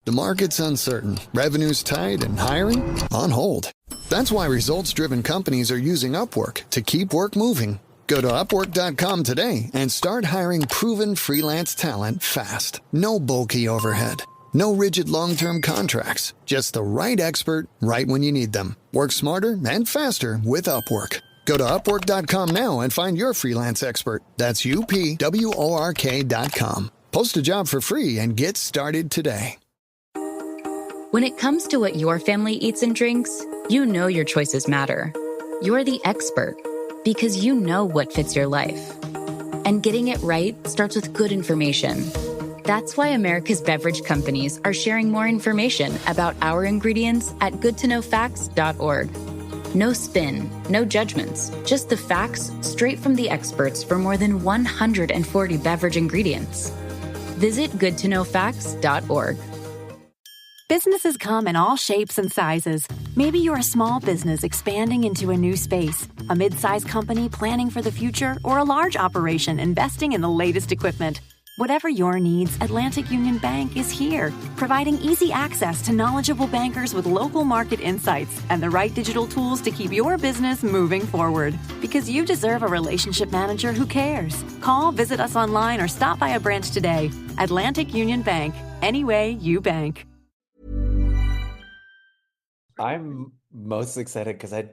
The market's uncertain, revenue's tight, and hiring on hold. That's why results-driven companies are using Upwork to keep work moving. Go to Upwork.com today and start hiring proven freelance talent fast. No bulky overhead. No rigid long-term contracts. Just the right expert right when you need them. Work smarter and faster with Upwork. Go to Upwork.com now and find your freelance expert. That's UPWORK.com. Post a job for free and get started today. When it comes to what your family eats and drinks, you know your choices matter. You're the expert because you know what fits your life. And getting it right starts with good information. That's why America's beverage companies are sharing more information about our ingredients at goodtoknowfacts.org. No spin, no judgments, just the facts straight from the experts for more than 140 beverage ingredients. Visit goodtoknowfacts.org. Businesses come in all shapes and sizes. Maybe you're a small business expanding into a new space, a mid-sized company planning for the future, or a large operation investing in the latest equipment. Whatever your needs, Atlantic Union Bank is here, providing easy access to knowledgeable bankers with local market insights and the right digital tools to keep your business moving forward. Because you deserve a relationship manager who cares. Call, visit us online, or stop by a branch today. Atlantic Union Bank. Any way you bank. I'm most excited because I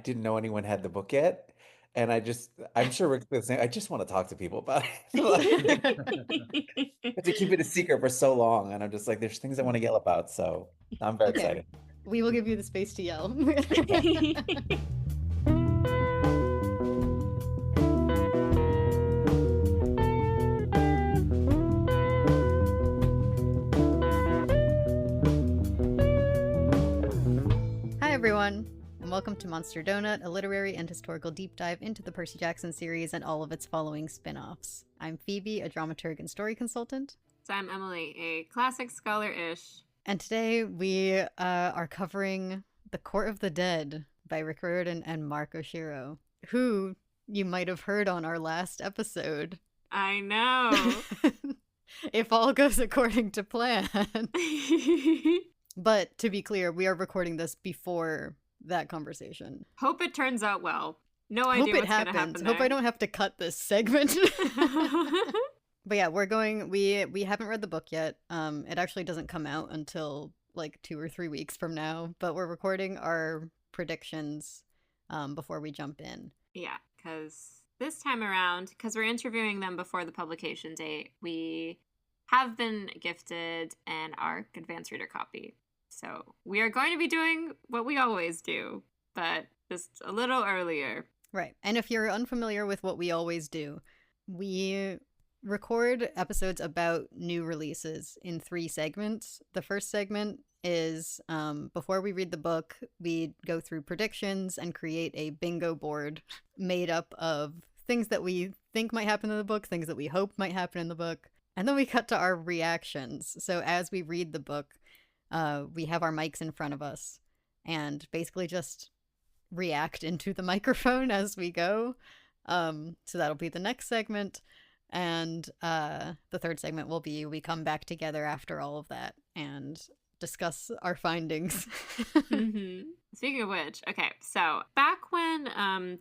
didn't know anyone had the book yet. And I'm sure Rick's the same. I just want to talk to people about it. I have to keep it a secret for so long. And I'm just like, there's things I want to yell about. So I'm very excited. We will give you the space to yell. Hi, everyone. And welcome to Monster Donut, a literary and historical deep dive into the Percy Jackson series and all of its following spin-offs. I'm Phoebe, a dramaturg and story consultant. So I'm Emily, a classic scholar-ish. And today we are covering The Court of the Dead by Rick Riordan and Mark Oshiro, who you might have heard on our last episode. I know. If all goes according to plan. But to be clear, we are recording this before that conversation. Hope it turns out well. No idea what's going to happen there. Hope I don't have to cut this segment. But yeah, we haven't read the book yet. It actually doesn't come out until like 2 or 3 weeks from now, but we're recording our predictions before we jump in. Yeah, because this time around, because we're interviewing them before the publication date, we have been gifted an ARC advanced reader copy. So we are going to be doing what we always do, but just a little earlier. Right. And if you're unfamiliar with what we always do, we record episodes about new releases in 3 segments. The first segment is before we read the book, we go through predictions and create a bingo board made up of things that we think might happen in the book, things that we hope might happen in the book. And then we cut to our reactions. So as we read the book, we have our mics in front of us and basically just react into the microphone as we go. So that'll be the next segment. And the third segment will be we come back together after all of that and discuss our findings. Mm-hmm. Speaking of which, okay, so back when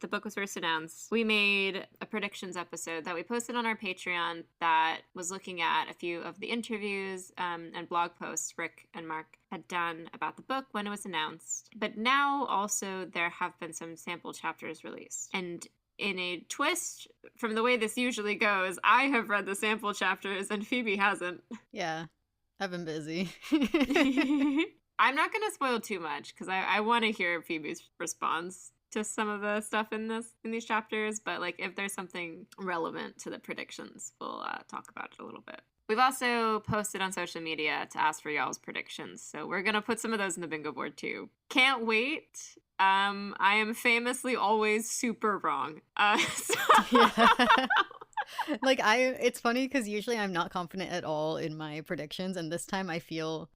the book was first announced, we made a predictions episode that we posted on our Patreon that was looking at a few of the interviews and blog posts Rick and Mark had done about the book when it was announced. But now also there have been some sample chapters released. And in a twist from the way this usually goes, I have read the sample chapters and Phoebe hasn't. Yeah. I've been busy. I'm not going to spoil too much because I want to hear Phoebe's response to some of the stuff in these chapters. But like, if there's something relevant to the predictions, we'll talk about it a little bit. We've also posted on social media to ask for y'all's predictions, so we're going to put some of those in the bingo board too. Can't wait. I am famously always super wrong. Yeah. Like it's funny because usually I'm not confident at all in my predictions, and this time I felt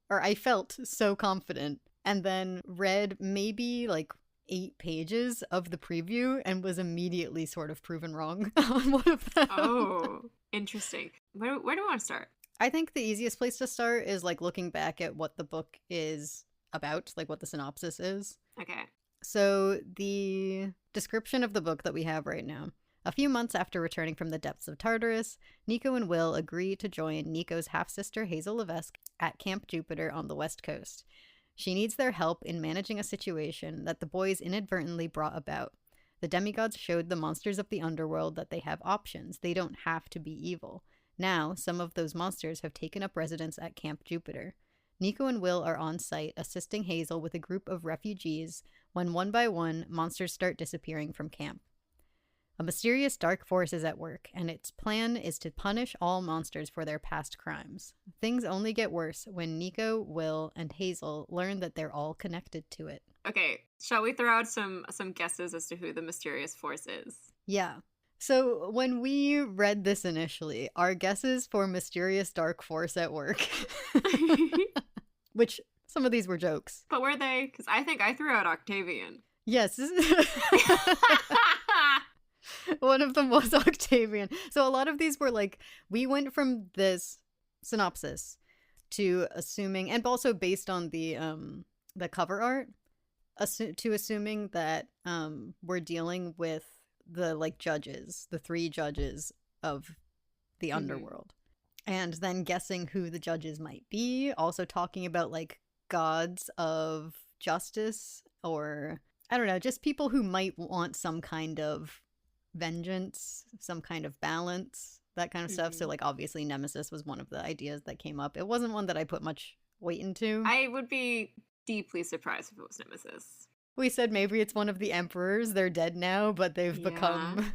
so confident, and then read maybe like 8 pages of the preview and was immediately sort of proven wrong on one of them. Oh, interesting. Where do we want to start? I think the easiest place to start is like looking back at what the book is about, like what the synopsis is. Okay. So the description of the book that we have right now. A few months after returning from the depths of Tartarus, Nico and Will agree to join Nico's half-sister Hazel Levesque at Camp Jupiter on the west coast. She needs their help in managing a situation that the boys inadvertently brought about. The demigods showed the monsters of the underworld that they have options. They don't have to be evil. Now, some of those monsters have taken up residence at Camp Jupiter. Nico and Will are on site assisting Hazel with a group of refugees when one by one, monsters start disappearing from camp. A mysterious dark force is at work, and its plan is to punish all monsters for their past crimes. Things only get worse when Nico, Will, and Hazel learn that they're all connected to it. Okay, shall we throw out some guesses as to who the mysterious force is? Yeah. So when we read this initially, our guesses for mysterious dark force at work, which some of these were jokes. But were they? Because I think I threw out Octavian. Yes. One of them was Octavian. So a lot of these were like, we went from this synopsis to assuming, and also based on the cover art, to assuming that we're dealing with the like judges, the 3 judges of the underworld, and then guessing who the judges might be. Also talking about like gods of justice, or I don't know, just people who might want some kind of vengeance, some kind of balance, that kind of stuff. So like obviously Nemesis was one of the ideas that came up. It wasn't one that I put much weight into. I would be deeply surprised if it was Nemesis. We said maybe it's one of the emperors. They're dead now, but they've become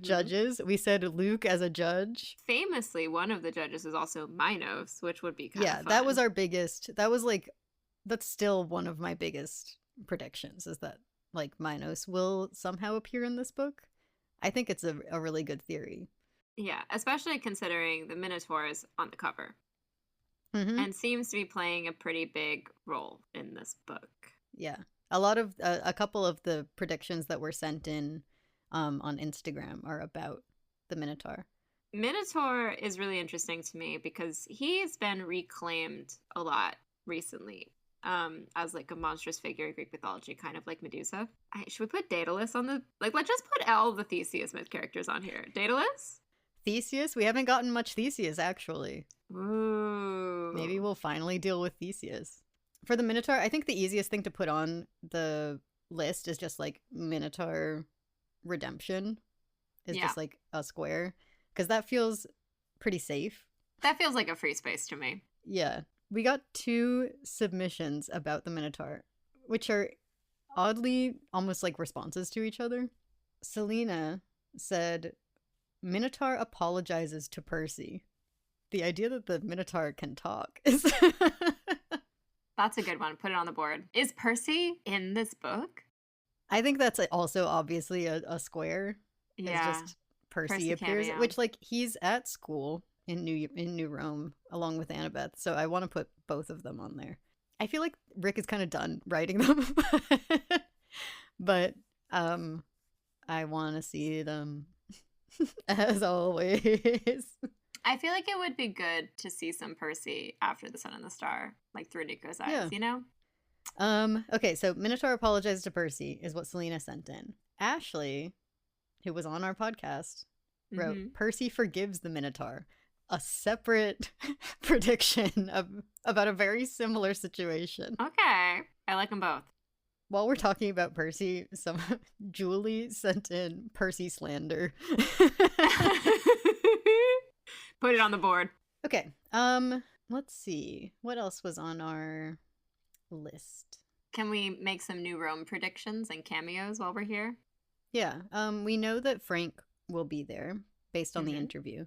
judges. We said Luke as a judge. Famously, one of the judges is also Minos, which would be kind of fun. That was our biggest. That's still one of my biggest predictions, is that like Minos will somehow appear in this book. I think it's a really good theory. Yeah, especially considering the Minotaur is on the cover. And seems to be playing a pretty big role in this book. Yeah. A couple of the predictions that were sent in on Instagram are about the Minotaur. Minotaur is really interesting to me because he's been reclaimed a lot recently as like a monstrous figure in Greek mythology, kind of like Medusa. Should we put Daedalus on the... Like, let's just put all the Theseus myth characters on here. Daedalus? Theseus? We haven't gotten much Theseus, actually. Ooh. Maybe we'll finally deal with Theseus. For the Minotaur, I think the easiest thing to put on the list is just like Minotaur Redemption. Is just like a square. Because that feels pretty safe. That feels like a free space to me. Yeah. We got 2 submissions about the Minotaur, which are oddly almost like responses to each other. Selena said, Minotaur apologizes to Percy. The idea that the Minotaur can talk is... That's a good one. Put it on the board. Is Percy in this book? I think that's also obviously a square. Yeah. It's just Percy appears, cameo. which like he's at school in New Rome along with Annabeth, so I want to put both of them on there. I feel like Rick is kind of done writing them, but I want to see them as always. I feel like it would be good to see some Percy after The Sun and the Star, like through Nico's eyes, you know? Okay, so Minotaur apologizes to Percy is what Selena sent in. Ashley, who was on our podcast, wrote, Percy forgives the Minotaur. A separate prediction about a very similar situation. Okay. I like them both. While we're talking about Percy, Julie sent in Percy slander. Put it on the board. Okay. Let's see. What else was on our list? Can we make some New Rome predictions and cameos while we're here? Yeah. We know that Frank will be there based on the interview.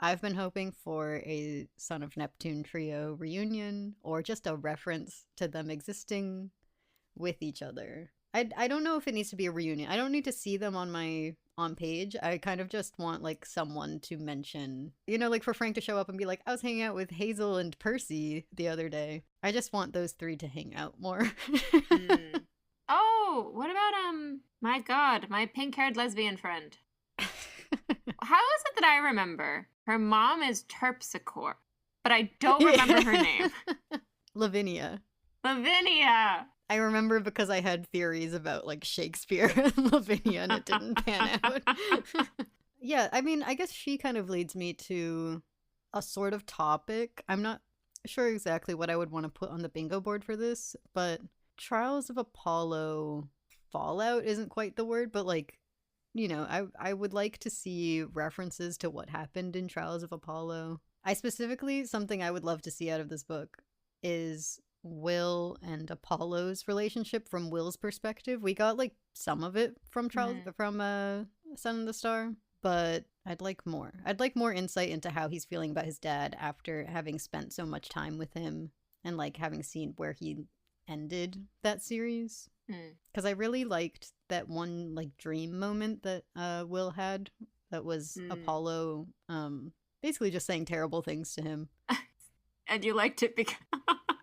I've been hoping for a Son of Neptune trio reunion, or just a reference to them existing with each other. I don't know if it needs to be a reunion. I don't need to see them on page. I kind of just want like someone to mention, like for Frank to show up and be like, I was hanging out with Hazel and Percy the other day. I just want those 3 to hang out more. Oh, what about my God, my pink-haired lesbian friend? How is it that I remember Her mom is Terpsichore, but I don't remember her name. Lavinia. Lavinia! I remember because I had theories about like Shakespeare and Lavinia and it didn't pan out. Yeah, I mean, I guess she kind of leads me to a sort of topic. I'm not sure exactly what I would want to put on the bingo board for this, but Trials of Apollo fallout isn't quite the word, but like, you know, I would like to see references to what happened in Trials of Apollo. Something I would love to see out of this book is Will and Apollo's relationship from Will's perspective. We got like some of it from Sun and the Star, but I'd like more. I'd like more insight into how he's feeling about his dad after having spent so much time with him and like having seen where he ended that series. Because I really liked that one like dream moment that Will had that was Apollo basically just saying terrible things to him. And you liked it because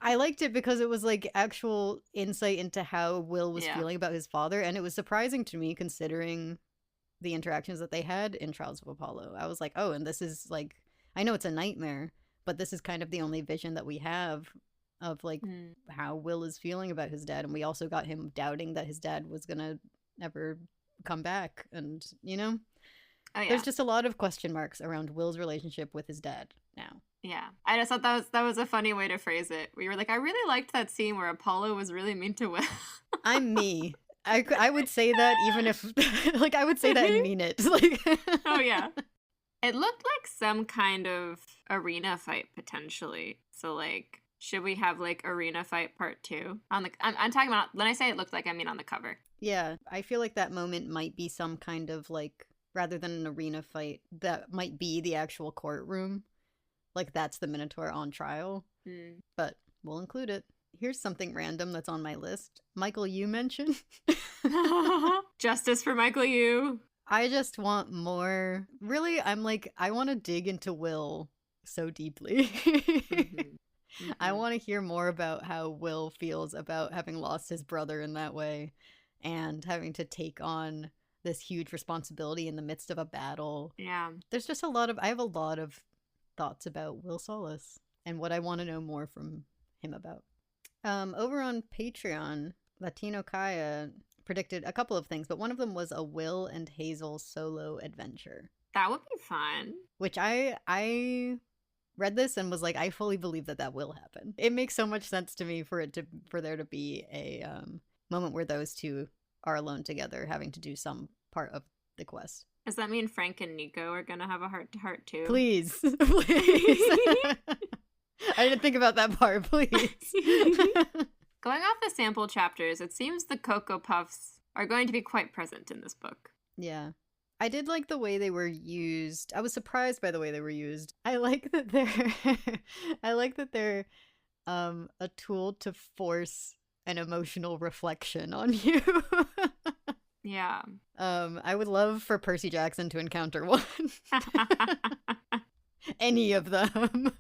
I liked it because it was like actual insight into how Will was feeling about his father, and it was surprising to me considering the interactions that they had in Trials of Apollo. I was like, oh, and this is like, I know it's a nightmare, but this is kind of the only vision that we have of like how Will is feeling about his dad. And we also got him doubting that his dad was gonna ever come back, and you know, there's just a lot of question marks around Will's relationship with his dad now. Yeah, I just thought that was a funny way to phrase it. We were like, I really liked that scene where Apollo was really mean to Will. I'm me. I would say that even if like I would say that and mean it. Like oh yeah. It looked like some kind of arena fight potentially. So like, should we have like arena fight part 2 on the? I'm talking about when I say it looked like, I mean on the cover. Yeah, I feel like that moment might be some kind of like, rather than an arena fight, that might be the actual courtroom. Like that's the Minotaur on trial. But we'll include it. Here's something random that's on my list. Michael Yu mention. Justice for Michael Yu. I just want more. Really, I'm like, I want to dig into Will so deeply. I want to hear more about how Will feels about having lost his brother in that way and having to take on this huge responsibility in the midst of a battle. Yeah. There's just I have a lot of thoughts about Will Solis and what I want to know more from him about. Over on Patreon, Latino Kaya predicted a couple of things, but one of them was a Will and Hazel solo adventure. That would be fun. Which I read this and was like, I fully believe that will happen. It makes so much sense to me for there to be a moment where those two are alone together, having to do some part of the quest. Does that mean Frank and Nico are gonna have a heart-to-heart too? Please, please. I didn't think about that part. Please. Going off the sample chapters, it seems the Cocoa Puffs are going to be quite present in this book. Yeah. I did like the way they were used. I was surprised by the way they were used. I like that they're a tool to force an emotional reflection on you. Yeah. I would love for Percy Jackson to encounter one. Any of them.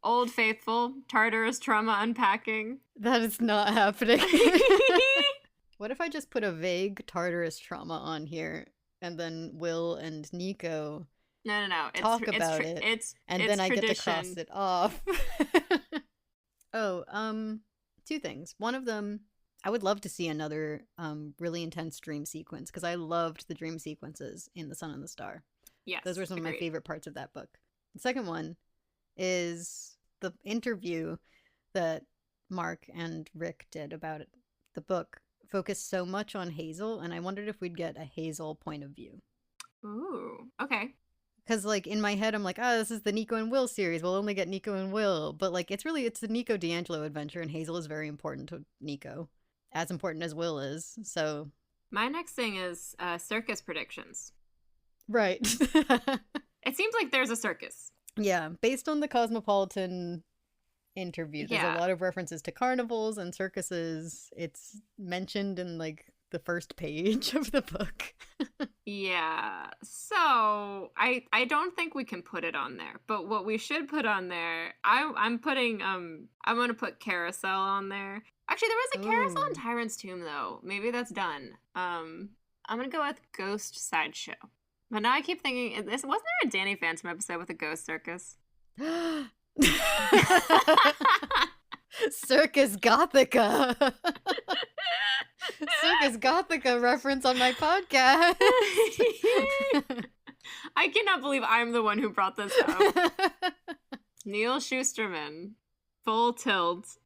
Old Faithful, Tartarus trauma unpacking. That is not happening. What if I just put a vague Tartarus trauma on here and then Will and Nico talk about it, and then I get to cross it off. Two things. One of them, I would love to see another really intense dream sequence, because I loved the dream sequences in The Sun and the Star. Yes, those were some of my favorite parts of that book. The second one is the interview that Mark and Rick did about the book focused so much on Hazel, and I wondered if we'd get a Hazel point of view. Ooh, okay. Because, like, in my head, I'm like, this is the Nico and Will series. We'll only get Nico and Will. But, like, it's the Nico D'Angelo adventure, and Hazel is very important to Nico. As important as Will is, so... My next thing is circus predictions. Right. It seems like there's a circus. Yeah, based on the Cosmopolitan interview, there's a lot of references to carnivals and circuses. It's mentioned in, like, the first page of the book. Yeah, so I don't think we can put it on there, but what we should put on there, I'm going to put Carousel on there. Actually, there was a Carousel in Tyrant's Tomb, though. Maybe that's done. I'm going to go with Ghost Sideshow. But now I keep thinking, wasn't there a Danny Phantom episode with a ghost circus? Circus Gothica. Circus Gothica reference on my podcast. I cannot believe I'm the one who brought this up. Neil Schusterman. Full tilt.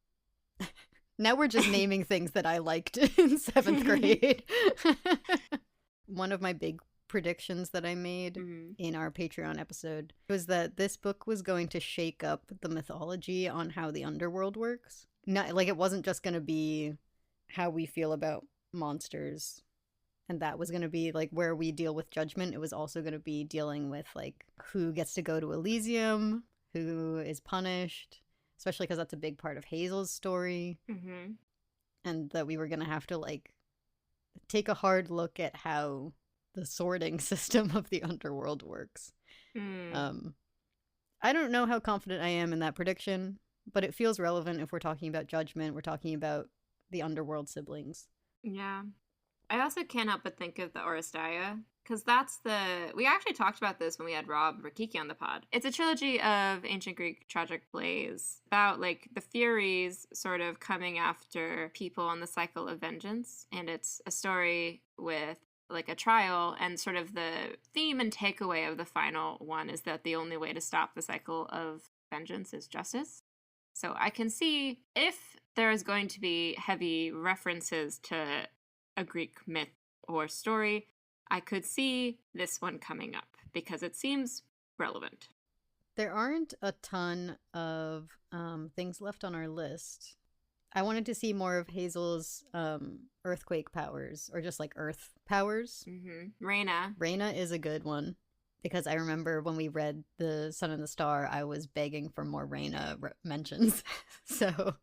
Now we're just naming things that I liked in 7th grade. One of my big predictions that I made in our Patreon episode was that this book was going to shake up the mythology on how the underworld works. Not like it wasn't just going to be how we feel about monsters, and that was going to be like where we deal with judgment. It was also going to be dealing with like who gets to go to Elysium, who is punished, especially because that's a big part of Hazel's story. And that we were going to have to like take a hard look at how the sorting system of the underworld works. I don't know how confident I am in that prediction, but it feels relevant if we're talking about judgment. We're talking about the underworld siblings. Yeah. I also can't help but think of the Oresteia, because we actually talked about this when we had Rob Rakiki on the pod. It's a trilogy of ancient Greek tragic plays about like the Furies sort of coming after people on the cycle of vengeance. And it's a story with like a trial, and sort of the theme and takeaway of the final one is that the only way to stop the cycle of vengeance is justice. So I can see if there is going to be heavy references to a Greek myth or story, I could see this one coming up because it seems relevant. There aren't a ton of things left on our list. I wanted to see more of Hazel's earthquake powers, or just like earth powers. Reyna is a good one, because I remember when we read The Sun and the Star, I was begging for more Reyna mentions. So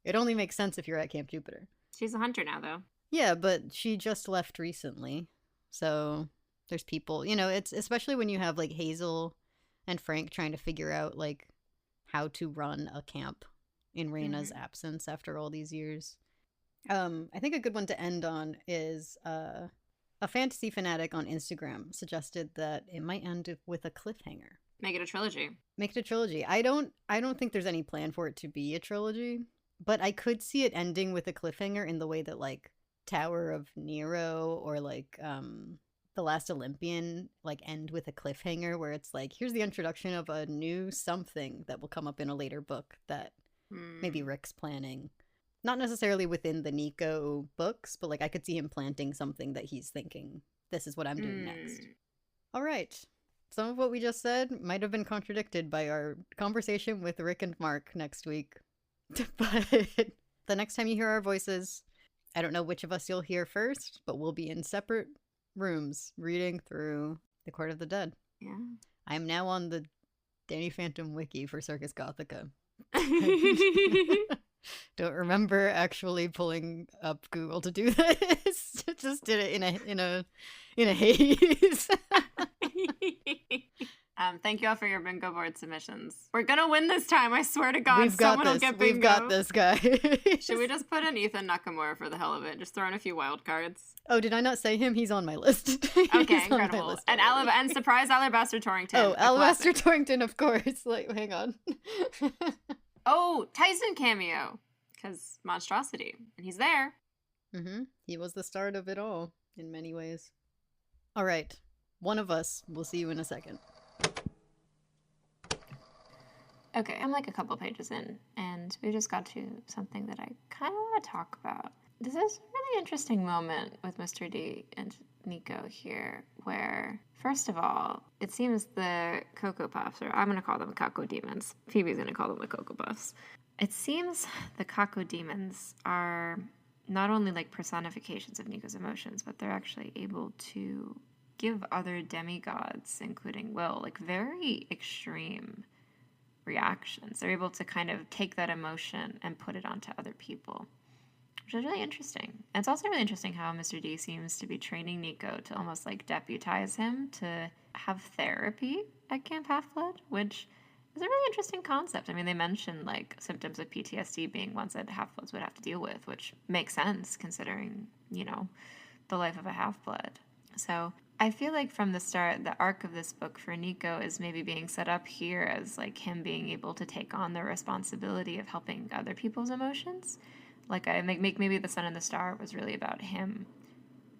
it only makes sense if you're at Camp Jupiter. She's a hunter now, though. Yeah, but she just left recently. So there's people, you know, it's especially when you have like Hazel and Frank trying to figure out like how to run a camp in Reyna's absence after all these years. I think a good one to end on is a fantasy fanatic on Instagram suggested that it might end with a cliffhanger. Make it a trilogy. Make it a trilogy. I don't think there's any plan for it to be a trilogy, but I could see it ending with a cliffhanger in the way that like Tower of Nero or like The Last Olympian like end with a cliffhanger where it's like, here's the introduction of a new something that will come up in a later book that maybe Rick's planning. Not necessarily within the Nico books, but like I could see him planting something that he's thinking, this is what I'm doing next. All right. Some of what we just said might have been contradicted by our conversation with Rick and Mark next week. But the next time you hear our voices, I don't know which of us you'll hear first, but we'll be in separate rooms reading through The Court of the Dead. Yeah. I am now on the Danny Phantom wiki for Circus Gothica. Don't remember actually pulling up Google to do this. Just did it in a haze. Thank you all for your bingo board submissions. We're gonna win this time, I swear to God. Someone will get bingo. We've got this, guy. Should we just put in Ethan Nakamura for the hell of it? Just throw in a few wild cards. Oh, did I not say him? He's on my list. Okay, incredible. And surprise Alabaster Torrington. Oh, Alabaster Torrington, of course. Like, hang on. Oh, Tyson cameo. Because monstrosity. And he's there. He was the start of it all, in many ways. All right. One of us. We'll see you in a second. Okay, I'm like a couple pages in, and we just got to something that I kind of want to talk about. This is a really interesting moment with Mr. D and Nico here, where, first of all, it seems the Cocoa Puffs, or I'm going to call them Caco Demons. Phoebe's going to call them the Cocoa Puffs. It seems the Caco Demons are not only like personifications of Nico's emotions, but they're actually able to give other demigods, including Will, like very extreme reactions. They're able to kind of take that emotion and put it onto other people, which is really interesting. And it's also really interesting how Mr. D seems to be training Nico to almost like deputize him to have therapy at Camp Half-Blood, which is a really interesting concept. I mean, they mentioned like symptoms of PTSD being ones that Half-Bloods would have to deal with, which makes sense considering, you know, the life of a Half-Blood. So I feel like from the start, the arc of this book for Nico is maybe being set up here as like him being able to take on the responsibility of helping other people's emotions. Like I make maybe The Sun and the Star was really about him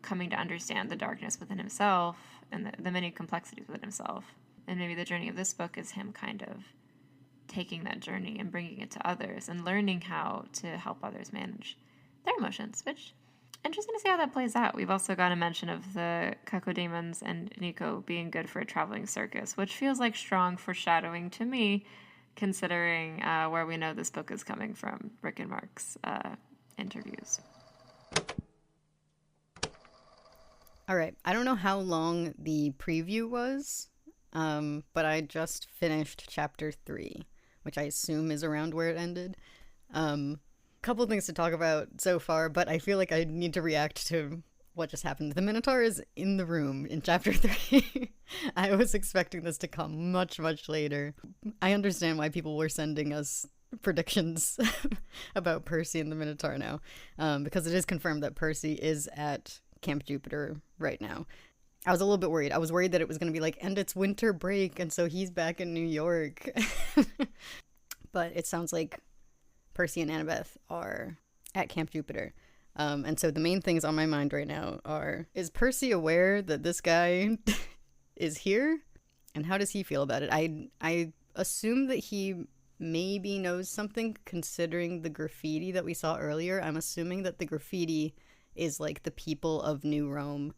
coming to understand the darkness within himself and the many complexities within himself. And maybe the journey of this book is him kind of taking that journey and bringing it to others and learning how to help others manage their emotions, which interesting to see how that plays out. We've also got a mention of the Cacodemons and Nico being good for a traveling circus, which feels like strong foreshadowing to me, considering where we know this book is coming from, Rick and Mark's interviews. All right. I don't know how long the preview was, but I just finished chapter 3, which I assume is around where it ended. Couple things to talk about so far, but I feel like I need to react to what just happened. The Minotaur is in the room in chapter 3. I was expecting this to come much, much later. I understand why people were sending us predictions about Percy and the Minotaur now, because it is confirmed that Percy is at Camp Jupiter right now. I was a little bit worried. I was worried that it was going to be like, and it's winter break, and so he's back in New York. But it sounds like Percy and Annabeth are at Camp Jupiter. And so the main things on my mind right now are, is Percy aware that this guy is here? And how does he feel about it? I assume that he maybe knows something, considering the graffiti that we saw earlier. I'm assuming that the graffiti is like the people of New Rome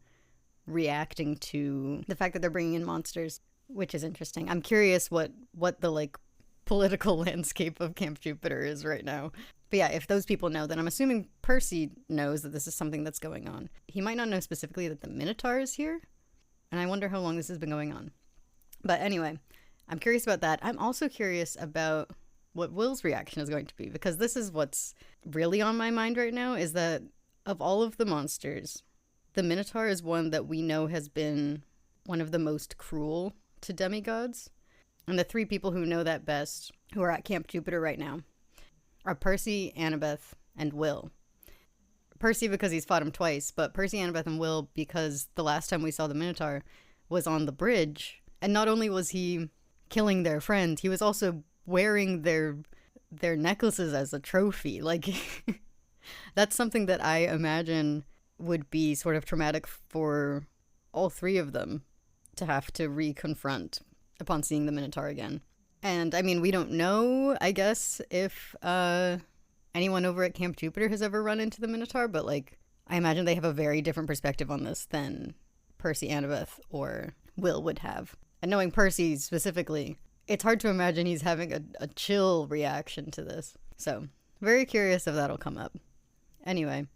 reacting to the fact that they're bringing in monsters, which is interesting. I'm curious what the like political landscape of Camp Jupiter is right now. But yeah, if those people know, then I'm assuming Percy knows that this is something that's going on. He might not know specifically that the Minotaur is here, and I wonder how long this has been going on. But anyway, I'm curious about that. I'm also curious about what Will's reaction is going to be, because this is what's really on my mind right now, is that of all of the monsters, the Minotaur is one that we know has been one of the most cruel to demigods. And the 3 people who know that best, who are at Camp Jupiter right now, are Percy, Annabeth, and Will. Percy because he's fought him twice, but Percy, Annabeth, and Will because the last time we saw the Minotaur was on the bridge. And not only was he killing their friend, he was also wearing their necklaces as a trophy. Like, that's something that I imagine would be sort of traumatic for all 3 of them to have to reconfront upon seeing the Minotaur again. And I mean, we don't know, I guess, if anyone over at Camp Jupiter has ever run into the Minotaur, but like, I imagine they have a very different perspective on this than Percy, Annabeth, or Will would have. And knowing Percy specifically, it's hard to imagine he's having a chill reaction to this. So, very curious if that'll come up. Anyway,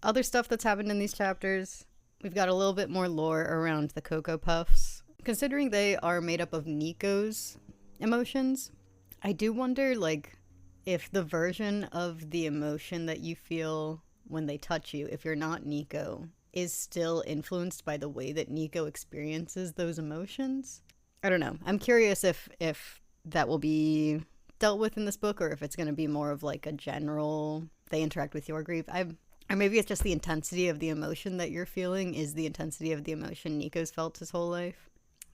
other stuff that's happened in these chapters, we've got a little bit more lore around the Cocoa Puffs. Considering they are made up of Nico's emotions, I do wonder, like, if the version of the emotion that you feel when they touch you, if you're not Nico, is still influenced by the way that Nico experiences those emotions. I don't know. I'm curious if that will be dealt with in this book, or if it's going to be more of like a general, they interact with your grief. Or maybe it's just the intensity of the emotion that you're feeling is the intensity of the emotion Nico's felt his whole life.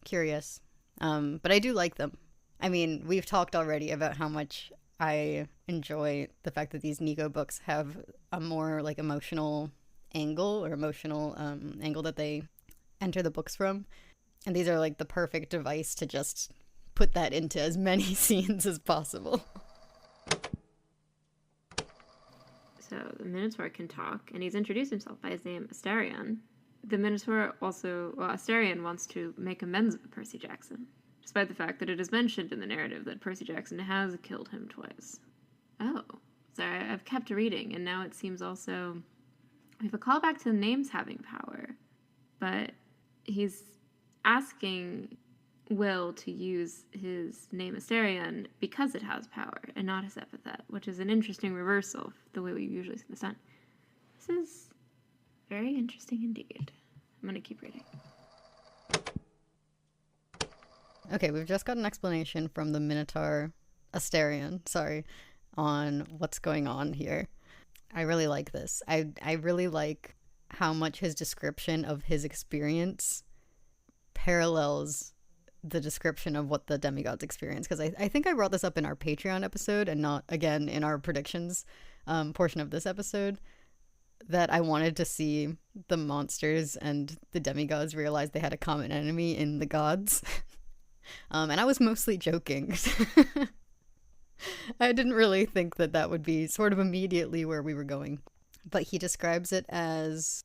Curious. But I do like them. I mean, we've talked already about how much I enjoy the fact that these Nico books have a more like emotional angle, or emotional angle that they enter the books from. And these are like the perfect device to just put that into as many scenes as possible. So the Minotaur can talk, and he's introduced himself by his name, Asterion. The Minotaur also, Asterion wants to make amends with Percy Jackson, despite the fact that it is mentioned in the narrative that Percy Jackson has killed him twice. Oh, sorry, I've kept reading, and now it seems also we have a callback to the names having power, but he's asking Will to use his name Asterion because it has power and not his epithet, which is an interesting reversal of the way we usually see the sun. This is very interesting indeed. I'm going to keep reading. Okay, we've just got an explanation from the Minotaur, Asterion, on what's going on here. I really like this. I really like how much his description of his experience parallels the description of what the demigods experience, because I think I brought this up in our Patreon episode and not again in our predictions portion of this episode, that I wanted to see the monsters and the demigods realize they had a common enemy in the gods. And I was mostly joking. I didn't really think that that would be sort of immediately where we were going. But he describes it as,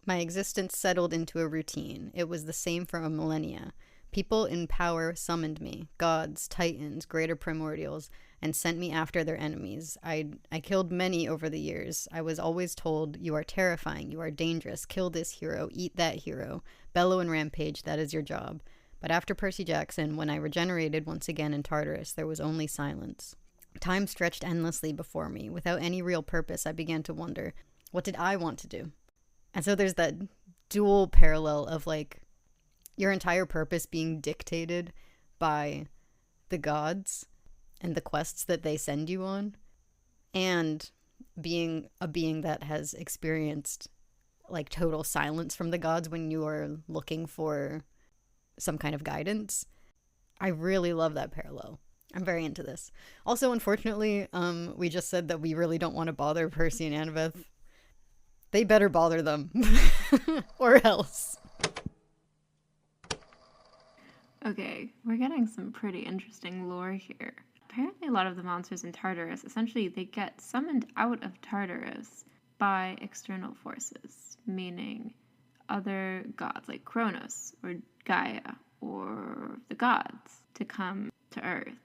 my existence settled into a routine. It was the same for a millennia. People in power summoned me, gods, titans, greater primordials, and sent me after their enemies. I killed many over the years. I was always told, you are terrifying, you are dangerous, kill this hero, eat that hero, bellow and rampage, that is your job. But after Percy Jackson, when I regenerated once again in Tartarus, there was only silence. Time stretched endlessly before me. Without any real purpose, I began to wonder, what did I want to do? And so there's that dual parallel of, like, your entire purpose being dictated by the gods and the quests that they send you on, and being a being that has experienced, like, total silence from the gods when you are looking for some kind of guidance. I really love that parallel. I'm very into this. Also, unfortunately, we just said that we really don't want to bother Percy and Annabeth. They better bother them. Or else. Okay, we're getting some pretty interesting lore here. Apparently a lot of the monsters in Tartarus, essentially they get summoned out of Tartarus by external forces, meaning other gods like Kronos or Gaia or the gods, to come to Earth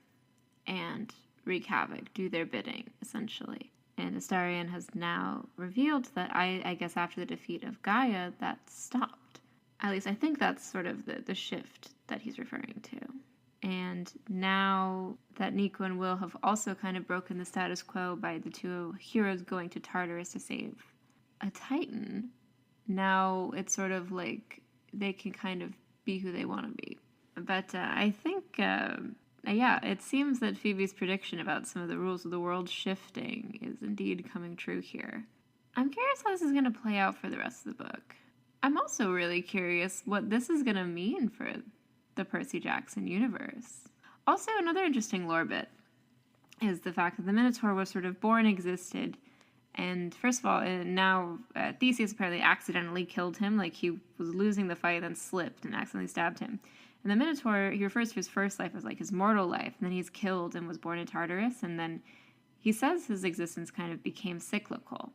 and wreak havoc, do their bidding, essentially. And Astarion has now revealed that, I guess after the defeat of Gaia, that stopped. At least I think that's sort of the shift that he's referring to. And now that Nico and Will have also kind of broken the status quo by the two heroes going to Tartarus to save a Titan, now it's sort of like they can kind of be who they want to be. But I think, it seems that Phoebe's prediction about some of the rules of the world shifting is indeed coming true here. I'm curious how this is going to play out for the rest of the book. I'm also really curious what this is going to mean for the Percy Jackson universe. Also, another interesting lore bit is the fact that the Minotaur was sort of born, existed, and first of all, now Theseus apparently accidentally killed him, like he was losing the fight, then slipped and accidentally stabbed him. And the Minotaur, he refers to his first life as like his mortal life, and then he's killed and was born in Tartarus, and then he says his existence kind of became cyclical,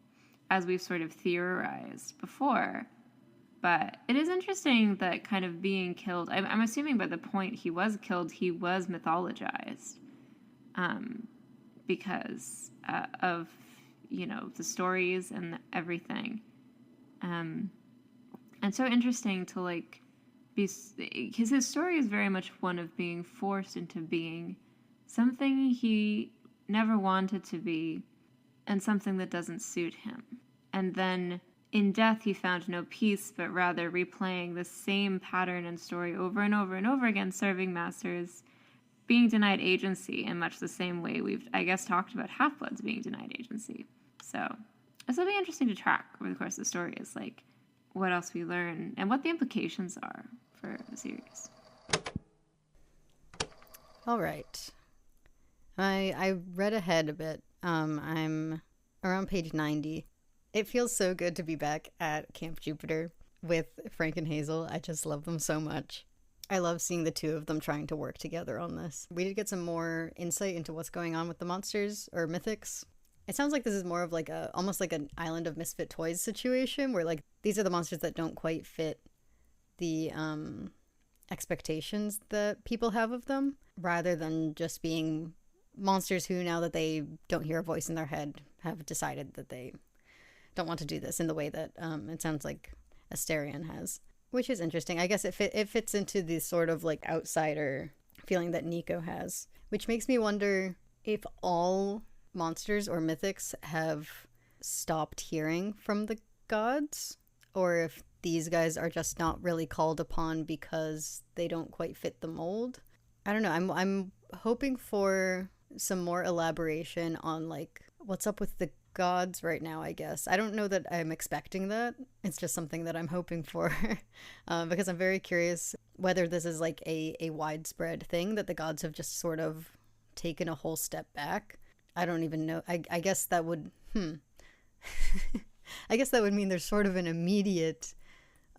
as we've sort of theorized before. But it is interesting that kind of being killed, I'm assuming by the point he was killed, he was mythologized, because of, the stories and everything. And so interesting to, like, because his story is very much one of being forced into being something he never wanted to be and something that doesn't suit him. And then in death, he found no peace, but rather replaying the same pattern and story over and over and over again, serving masters, being denied agency in much the same way we've, I guess, talked about Half-Bloods being denied agency. So this will be interesting to track over the course of the story, is like what else we learn and what the implications are for the series. All right. I read ahead a bit. I'm around page 90. It feels so good to be back at Camp Jupiter with Frank and Hazel. I just love them so much. I love seeing the two of them trying to work together on this. We did get some more insight into what's going on with the monsters, or mythics. It sounds like this is more of like almost like an Island of Misfit Toys situation, where like these are the monsters that don't quite fit the expectations that people have of them, rather than just being monsters who, now that they don't hear a voice in their head, have decided that they don't want to do this in the way that it sounds like Astarion has, which is interesting. I guess it fits into the sort of like outsider feeling that Nico has, which makes me wonder if all monsters or mythics have stopped hearing from the gods, or if these guys are just not really called upon because they don't quite fit the mold. I don't know. I'm hoping for some more elaboration on like what's up with the gods right now, I guess. I don't know that I'm expecting that. It's just something that I'm hoping for because I'm very curious whether this is like a widespread thing that the gods have just sort of taken a whole step back. I don't even know. I guess that would I guess that would mean there's sort of an immediate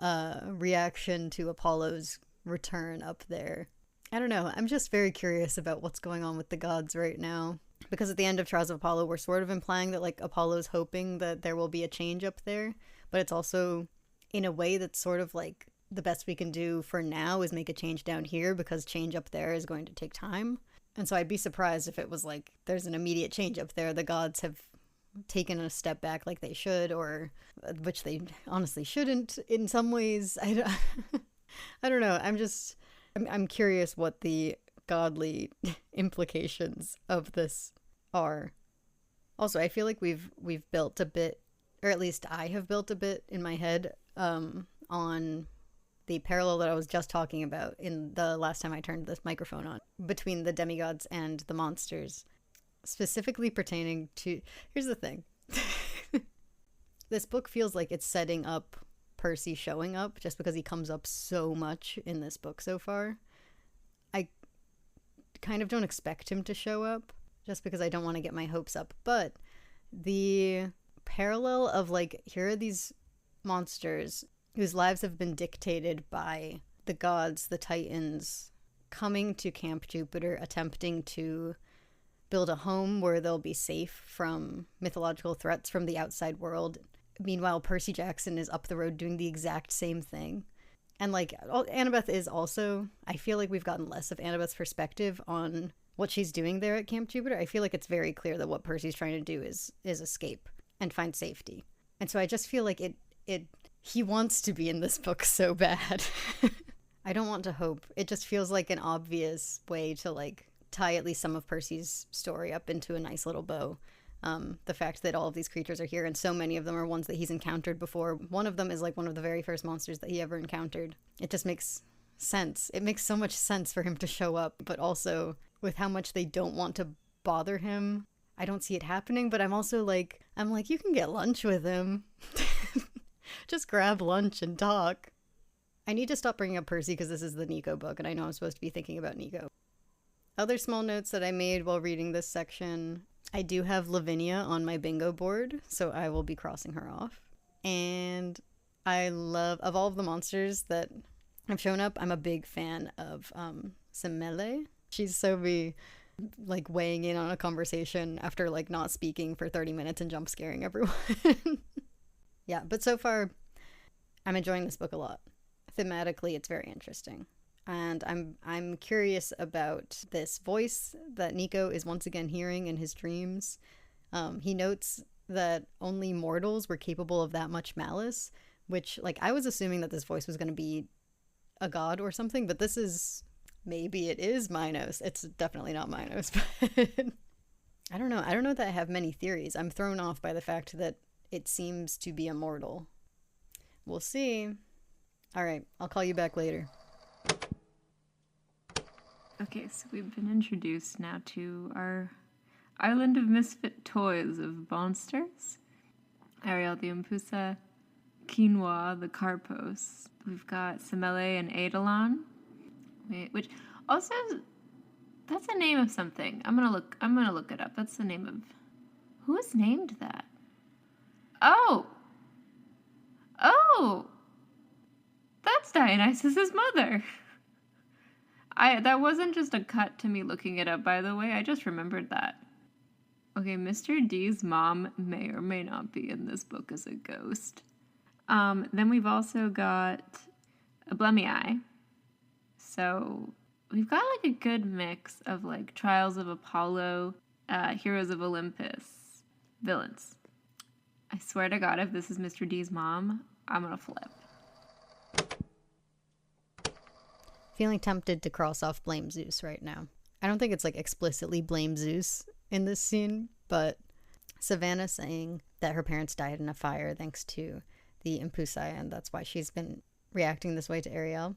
reaction to Apollo's return up there. I don't know. I'm just very curious about what's going on with the gods right now. Because at the end of Trials of Apollo, we're sort of implying that like Apollo's hoping that there will be a change up there. But it's also in a way that's sort of like the best we can do for now is make a change down here because change up there is going to take time. And so I'd be surprised if it was like there's an immediate change up there. The gods have taken a step back like they should, or which they honestly shouldn't in some ways. I don't know. I'm curious what the godly implications of this are. Also, I feel like we've built a bit, or at least I have built a bit in my head on the parallel that I was just talking about in the last time I turned this microphone on between the demigods and the monsters, specifically pertaining to... Here's the thing. This book feels like it's setting up Percy showing up just because he comes up so much in this book so far. I kind of don't expect him to show up just because I don't want to get my hopes up. But the parallel of like, here are these monsters whose lives have been dictated by the gods, the Titans, coming to Camp Jupiter, attempting to build a home where they'll be safe from mythological threats from the outside world. Meanwhile, Percy Jackson is up the road doing the exact same thing. And like, Annabeth is also, I feel like we've gotten less of Annabeth's perspective on what she's doing there at Camp Jupiter. I feel like it's very clear that what Percy's trying to do is escape and find safety. And so I just feel like he wants to be in this book so bad. I don't want to hope. It just feels like an obvious way to like tie at least some of Percy's story up into a nice little bow. The fact that all of these creatures are here and so many of them are ones that he's encountered before. One of them is like one of the very first monsters that he ever encountered. It just makes sense. It makes so much sense for him to show up, but also with how much they don't want to bother him, I don't see it happening. But I'm like, you can get lunch with him. Just grab lunch and talk. I need to stop bringing up Percy because this is the Nico book and I know I'm supposed to be thinking about Nico. Other small notes that I made while reading this section: I do have Lavinia on my bingo board, so I will be crossing her off. And I love, of all of the monsters that have shown up, I'm a big fan of Semele. She's so like weighing in on a conversation after like not speaking for 30 minutes and jump scaring everyone. Yeah, but so far I'm enjoying this book a lot. Thematically, it's very interesting. And I'm curious about this voice that Nico is once again hearing in his dreams. He notes that only mortals were capable of that much malice, which, like, I was assuming that this voice was going to be a god or something, but this is... Maybe it is Minos. It's definitely not Minos, but... I don't know. I don't know that I have many theories. I'm thrown off by the fact that it seems to be immortal. We'll see. All right, I'll call you back later. Okay, so we've been introduced now to our island of misfit toys of monsters. Ariel the Umpusa, Quinoa the Carpos. We've got Semele and Eidolon, which also, that's a name of something. I'm gonna look it up. That's the name of... Who is named that? Oh! That's Dionysus's mother! That wasn't just a cut to me looking it up, by the way. I just remembered that. Okay, Mr. D's mom may or may not be in this book as a ghost. Then we've also got a Blemii. So we've got like a good mix of like Trials of Apollo, Heroes of Olympus, villains. I swear to God, if this is Mr. D's mom, I'm gonna flip. Feeling tempted to cross off blame Zeus right now. I don't think it's like explicitly blame Zeus in this scene, but Savannah saying that her parents died in a fire thanks to the Impusai, and that's why she's been reacting this way to Ariel.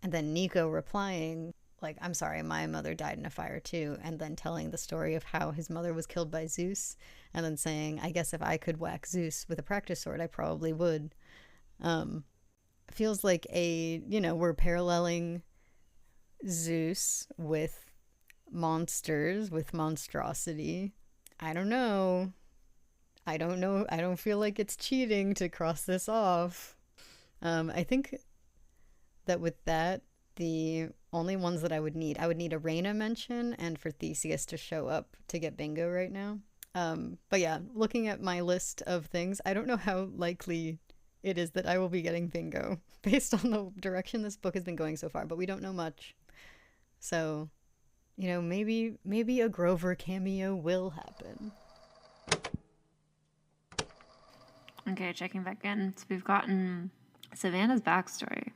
And then Nico replying, like, I'm sorry, my mother died in a fire too, and then telling the story of how his mother was killed by Zeus, and then saying, I guess if I could whack Zeus with a practice sword, I probably would. feels like we're paralleling Zeus with monsters, with monstrosity. I don't know. I don't feel like it's cheating to cross this off. I think that with that, the only ones that I would need a Reyna mention and for Theseus to show up to get bingo right now. But yeah, looking at my list of things, I don't know how likely it is that I will be getting bingo based on the direction this book has been going so far, but we don't know much. So, maybe a Grover cameo will happen. Okay, checking back in. So we've gotten Savannah's backstory,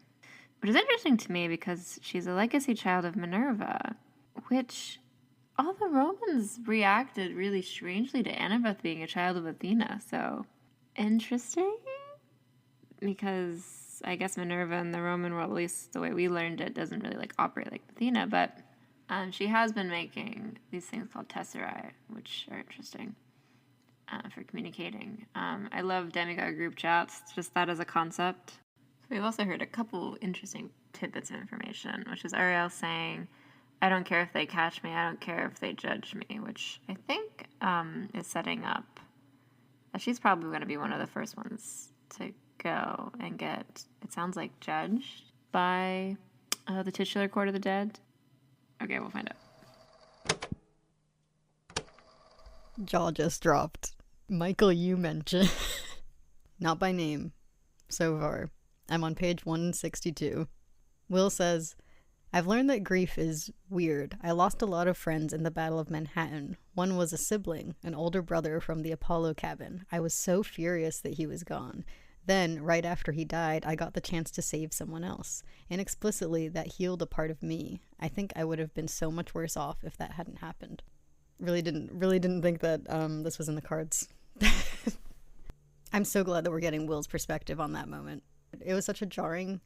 which is interesting to me because she's a legacy child of Minerva, which all the Romans reacted really strangely to Annabeth being a child of Athena. So interesting, because I guess Minerva in the Roman world, at least the way we learned it, doesn't really operate like Athena, but she has been making these things called tesserae, which are interesting. For communicating. I love demigod group chats, just that as a concept. So we've also heard a couple interesting tidbits of information, which is Ariel saying, I don't care if they catch me, I don't care if they judge me, which I think is setting up that she's probably going to be one of the first ones to go and get, it sounds like, judged by the titular court of the dead. Okay, we'll find out. Jaw just dropped. Michael, you mentioned. Not by name. So far. I'm on page 162. Will says, I've learned that grief is weird. I lost a lot of friends in the Battle of Manhattan. One was a sibling, an older brother from the Apollo cabin. I was so furious that he was gone. Then, right after he died, I got the chance to save someone else. Inexplicitly, that healed a part of me. I think I would have been so much worse off if that hadn't happened. Really didn't think that this was in the cards. I'm so glad that we're getting Will's perspective on that moment. It was such a jarring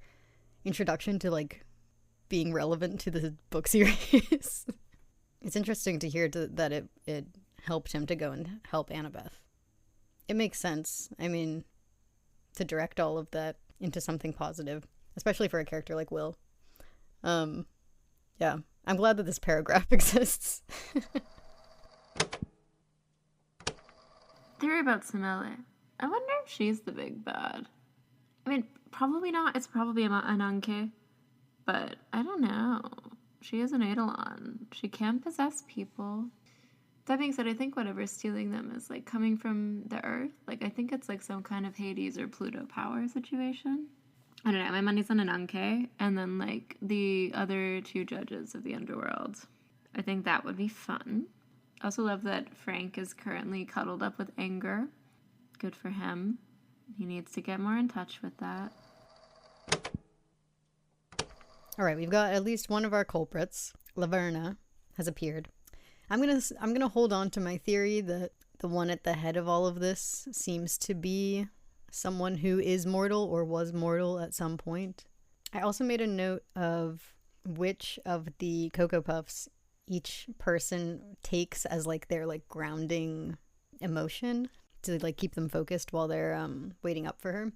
introduction to being relevant to the book series. It's interesting to hear that it helped him to go and help Annabeth. It makes sense. I mean, to direct all of that into something positive, especially for a character like Will. Yeah, I'm glad that this paragraph exists. Theory about Samele. I wonder if she's the big bad. I mean, probably not. It's probably an Anke. But I don't know. She is an Eidolon. She can possess people. That being said, I think whatever's stealing them is coming from the earth. I think it's some kind of Hades or Pluto power situation. I don't know. My money's on an Anke. And then the other two judges of the underworld. I think that would be fun. I also love that Frank is currently cuddled up with anger. Good for him. He needs to get more in touch with that. All right, we've got at least one of our culprits. Laverna has appeared. I'm gonna hold on to my theory that the one at the head of all of this seems to be someone who is mortal or was mortal at some point. I also made a note of which of the Cocoa Puffs each person takes as their grounding emotion to keep them focused while they're waiting up for her.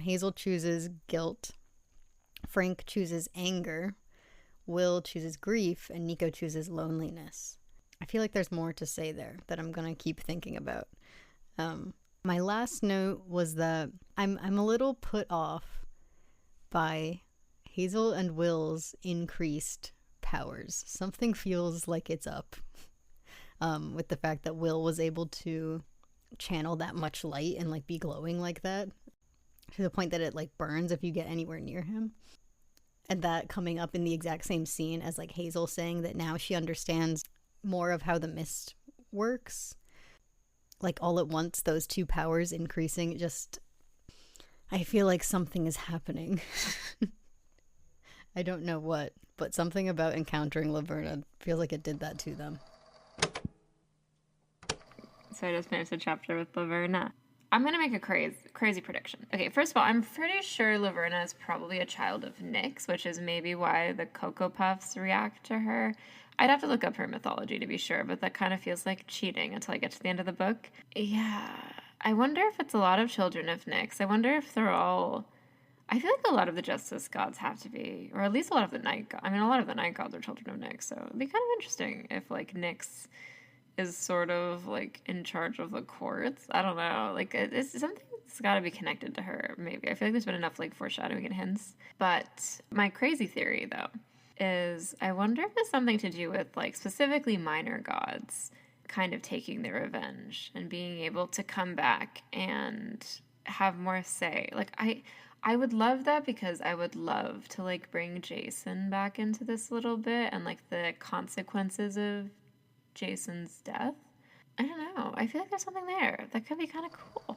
Hazel chooses guilt, Frank chooses anger, Will chooses grief, and Nico chooses loneliness. I feel like there's more to say there that I'm gonna keep thinking about. My last note was that I'm a little put off by Hazel and Will's increased powers. Something feels like it's up with the fact that Will was able to channel that much light and be glowing like that to the point that it burns if you get anywhere near him, and that coming up in the exact same scene as Hazel saying that now she understands more of how the mist works, all at once, those two powers increasing. I feel like something is happening. I don't know what, but something about encountering Laverna feels like it did that to them. So I just finished a chapter with Laverna. I'm going to make a crazy prediction. Okay, first of all, I'm pretty sure Laverna is probably a child of Nyx, which is maybe why the Cocoa Puffs react to her. I'd have to look up her mythology to be sure, but that kind of feels like cheating until I get to the end of the book. Yeah, I wonder if it's a lot of children of Nyx. I wonder if they're all I feel like a lot of the justice gods have to be, or at least a lot of the night gods. I mean, a lot of the night gods are children of Nyx, so it'd be kind of interesting if, like, Nyx is sort of, like, in charge of the courts. I don't know. Like, it's something that's got to be connected to her, maybe. I feel like there's been enough, like, foreshadowing and hints. But my crazy theory, though, is I wonder if it's something to do with, like, specifically minor gods kind of taking their revenge and being able to come back and have more say. Like, I would love that, because I would love to, like, bring Jason back into this a little bit and, like, the consequences of Jason's death. I don't know. I feel like there's something there that could be kind of cool.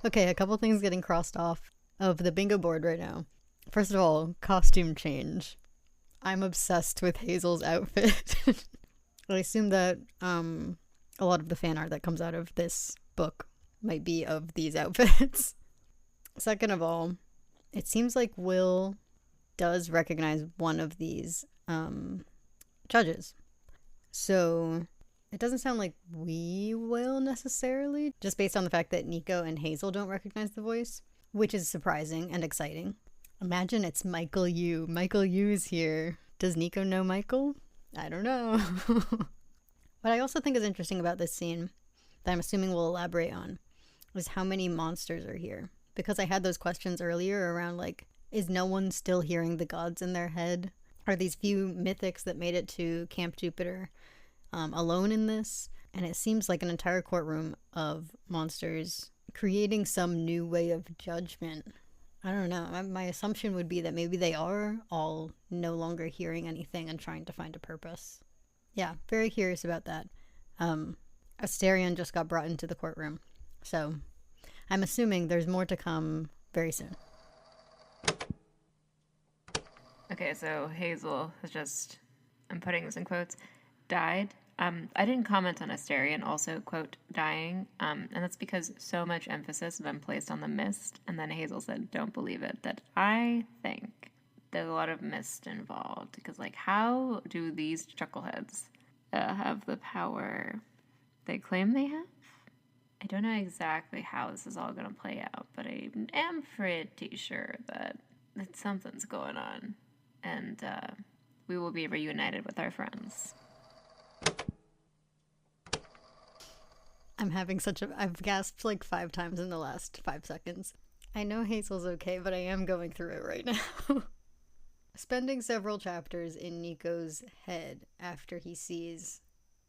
Okay, a couple things getting crossed off of the bingo board right now. First of all, costume change. I'm obsessed with Hazel's outfit. I assume that a lot of the fan art that comes out of this book might be of these outfits. Second of all, it seems like Will does recognize one of these judges. So it doesn't sound like we will necessarily, just based on the fact that Nico and Hazel don't recognize the voice, which is surprising and exciting. Imagine it's Michael Yu. Michael Yu is here. Does Nico know Michael? I don't know. What I also think is interesting about this scene, that I'm assuming we'll elaborate on, is how many monsters are here. Because I had those questions earlier around, like, is no one still hearing the gods in their head? Are these few mythics that made it to Camp Jupiter alone in this? And it seems like an entire courtroom of monsters creating some new way of judgment. I don't know. My assumption would be that maybe they are all no longer hearing anything and trying to find a purpose. Yeah, very curious about that. Asterion just got brought into the courtroom. So I'm assuming there's more to come very soon. Okay, so Hazel has just, I'm putting this in quotes, died. I didn't comment on Asterion also, quote, dying, and that's because so much emphasis has been placed on the mist, and then Hazel said, don't believe it, that I think there's a lot of mist involved, because, like, how do these chuckleheads have the power they claim they have? I don't know exactly how this is all going to play out, but I am pretty sure that something's going on, and we will be reunited with our friends. I'm having I've gasped like 5 times in the last 5 seconds. I know Hazel's okay, but I am going through it right now. Spending several chapters in Nico's head after he sees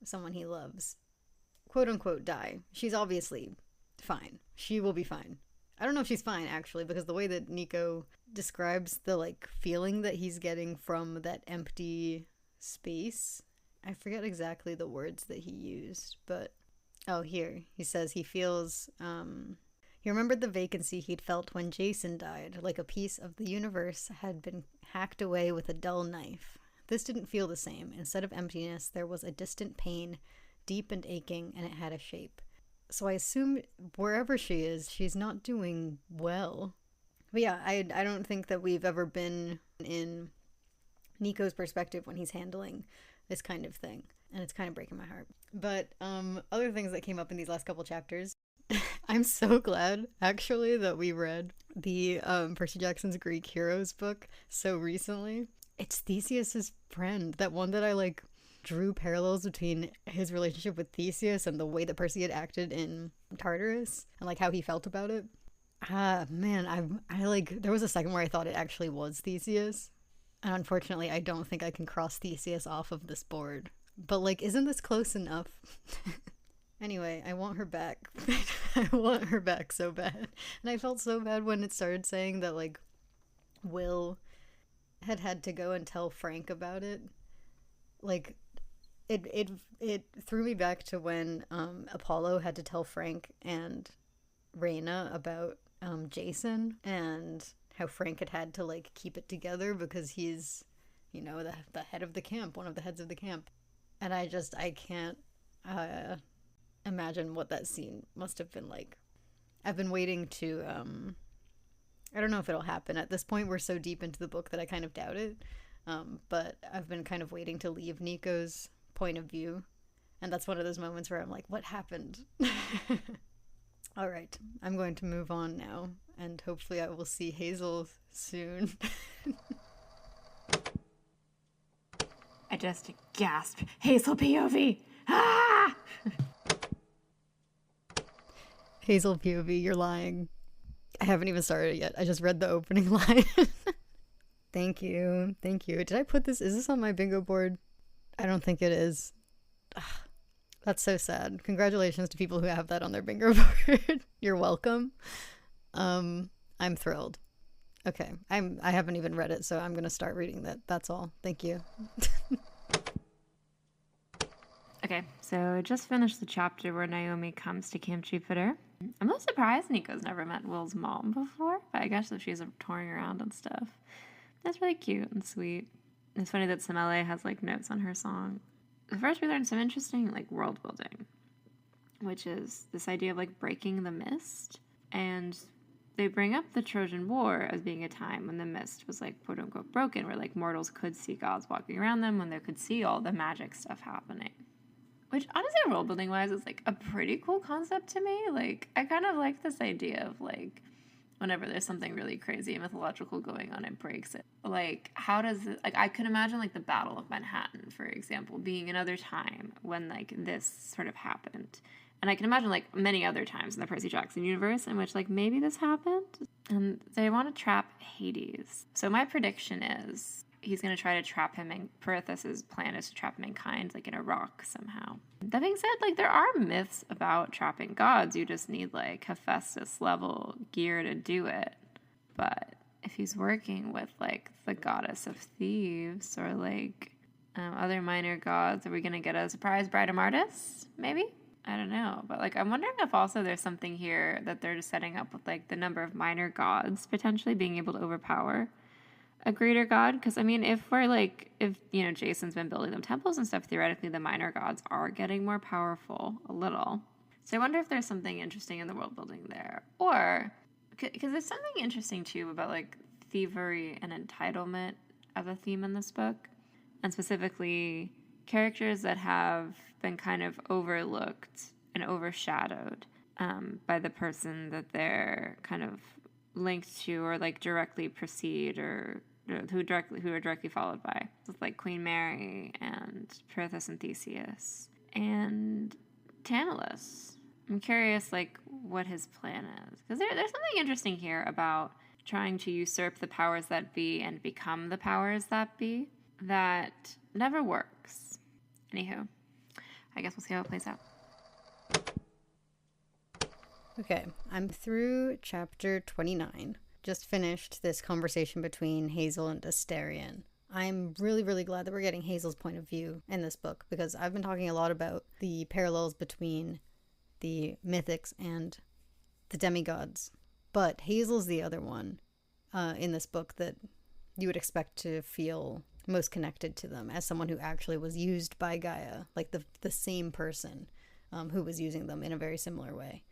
someone he loves, quote unquote, die. She's obviously fine. She will be fine. I don't know if she's fine, actually, because the way that Nico describes the, like, feeling that he's getting from that empty space, I forget exactly the words that he used, but oh, here. He says he feels, he remembered the vacancy he'd felt when Jason died, like a piece of the universe had been hacked away with a dull knife. This didn't feel the same. Instead of emptiness, there was a distant pain, deep and aching, and it had a shape. So I assume wherever she is, she's not doing well. But yeah, I don't think that we've ever been in Nico's perspective when he's handling this kind of thing. And it's kind of breaking my heart. But other things that came up in these last couple chapters. I'm so glad, actually, that we read the Percy Jackson's Greek Heroes book so recently. It's Theseus's friend, that one that I, like, drew parallels between his relationship with Theseus and the way that Percy had acted in Tartarus, and, like, how he felt about it. Man, I like, there was a second where I thought it actually was Theseus. And unfortunately, I don't think I can cross Theseus off of this board. But, like, isn't this close enough? Anyway, I want her back. I want her back so bad. And I felt so bad when it started saying that, like, Will had to go and tell Frank about it. Like, it threw me back to when Apollo had to tell Frank and Reyna about Jason, and how Frank had to, like, keep it together because he's, you know, the head of the camp, one of the heads of the camp. And I can't imagine what that scene must have been like. I've been waiting to, I don't know if it'll happen. At this point, we're so deep into the book that I kind of doubt it. But I've been kind of waiting to leave Nico's point of view. And that's one of those moments where I'm like, what happened? All right, I'm going to move on now, and hopefully I will see Hazel soon. I just gasped. Hazel POV! Ah! Hazel POV, you're lying. I haven't even started yet. I just read the opening line. Thank you. Thank you. Did I put this? Is this on my bingo board? I don't think it is. Ugh, that's so sad. Congratulations to people who have that on their bingo board. You're welcome. I'm thrilled. Okay. I haven't even read it, so I'm going to start reading that. That's all. Thank you. Okay, so I just finished the chapter where Naomi comes to Camp Jupiter. I'm a little surprised Nico's never met Will's mom before, but I guess if she's touring around and stuff. That's really cute and sweet. It's funny that Samele has, like, notes on her song. First, we learned some interesting, like, world building, which is this idea of, like, breaking the mist. And they bring up the Trojan War as being a time when the mist was, like, quote-unquote broken, where, like, mortals could see gods walking around them, when they could see all the magic stuff happening. Which, honestly, world-building wise, is, like, a pretty cool concept to me. Like, I kind of like this idea of, like, whenever there's something really crazy and mythological going on, it breaks it. Like, how does it... Like, I could imagine, like, the Battle of Manhattan, for example, being another time when, like, this sort of happened. And I can imagine, like, many other times in the Percy Jackson universe in which, like, maybe this happened. And they want to trap Hades. So my prediction is... he's going to try to trap him, and Pirithous' plan is to trap mankind, like, in a rock somehow. That being said, like, there are myths about trapping gods. You just need, like, Hephaestus-level gear to do it. But if he's working with, like, the goddess of thieves or, like, other minor gods, are we going to get a surprise Bride of Martis? Maybe? I don't know. But, like, I'm wondering if also there's something here that they're just setting up with, like, the number of minor gods potentially being able to overpower a greater god. Because, I mean, if we're, like, if, you know, Jason's been building them temples and stuff, theoretically the minor gods are getting more powerful a little. So I wonder if there's something interesting in the world building there. Or, because there's something interesting, too, about, like, thievery and entitlement as a theme in this book. And specifically, characters that have been kind of overlooked and overshadowed by the person that they're kind of linked to or, like, directly precede or who are directly followed by. So it's like Queen Mary and Pirithous and Theseus and Tantalus. I'm curious, like, what his plan is. Because there's something interesting here about trying to usurp the powers that be and become the powers that be that never works. Anywho, I guess we'll see how it plays out. Okay, I'm through chapter 29. Just finished this conversation between Hazel and Asterion. I'm really, really glad that we're getting Hazel's point of view in this book, because I've been talking a lot about the parallels between the mythics and the demigods. But Hazel's the other one in this book that you would expect to feel most connected to them as someone who actually was used by Gaia, like the same person who was using them in a very similar way.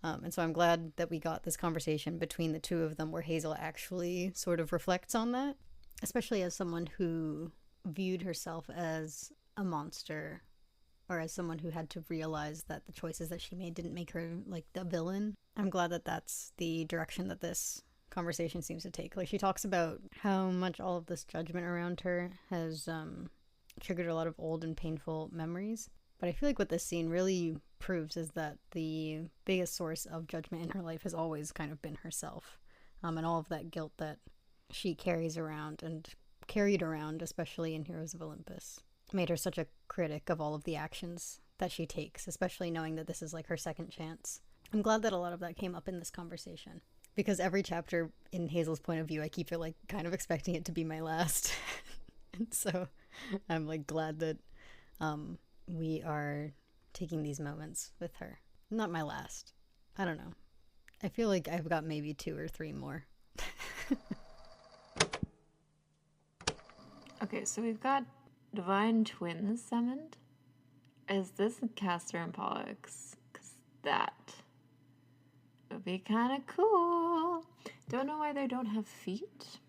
And so I'm glad that we got this conversation between the two of them where Hazel actually sort of reflects on that, especially as someone who viewed herself as a monster or as someone who had to realize that the choices that she made didn't make her, like, the villain. I'm glad that that's the direction that this conversation seems to take. Like, she talks about how much all of this judgment around her has triggered a lot of old and painful memories. But I feel like what this scene really proves is that the biggest source of judgment in her life has always kind of been herself. And all of that guilt that she carries around and carried around, especially in Heroes of Olympus, made her such a critic of all of the actions that she takes, especially knowing that this is, like, her second chance. I'm glad that a lot of that came up in this conversation, because every chapter in Hazel's point of view, I keep, like, kind of expecting it to be my last. And so I'm, like, glad that we are taking these moments with her. Not my last. I don't know. I feel like I've got maybe 2 or 3 more. Okay, so we've got Divine Twins summoned. Is this Castor and Pollux? Because that would be kind of cool. Don't know why they don't have feet,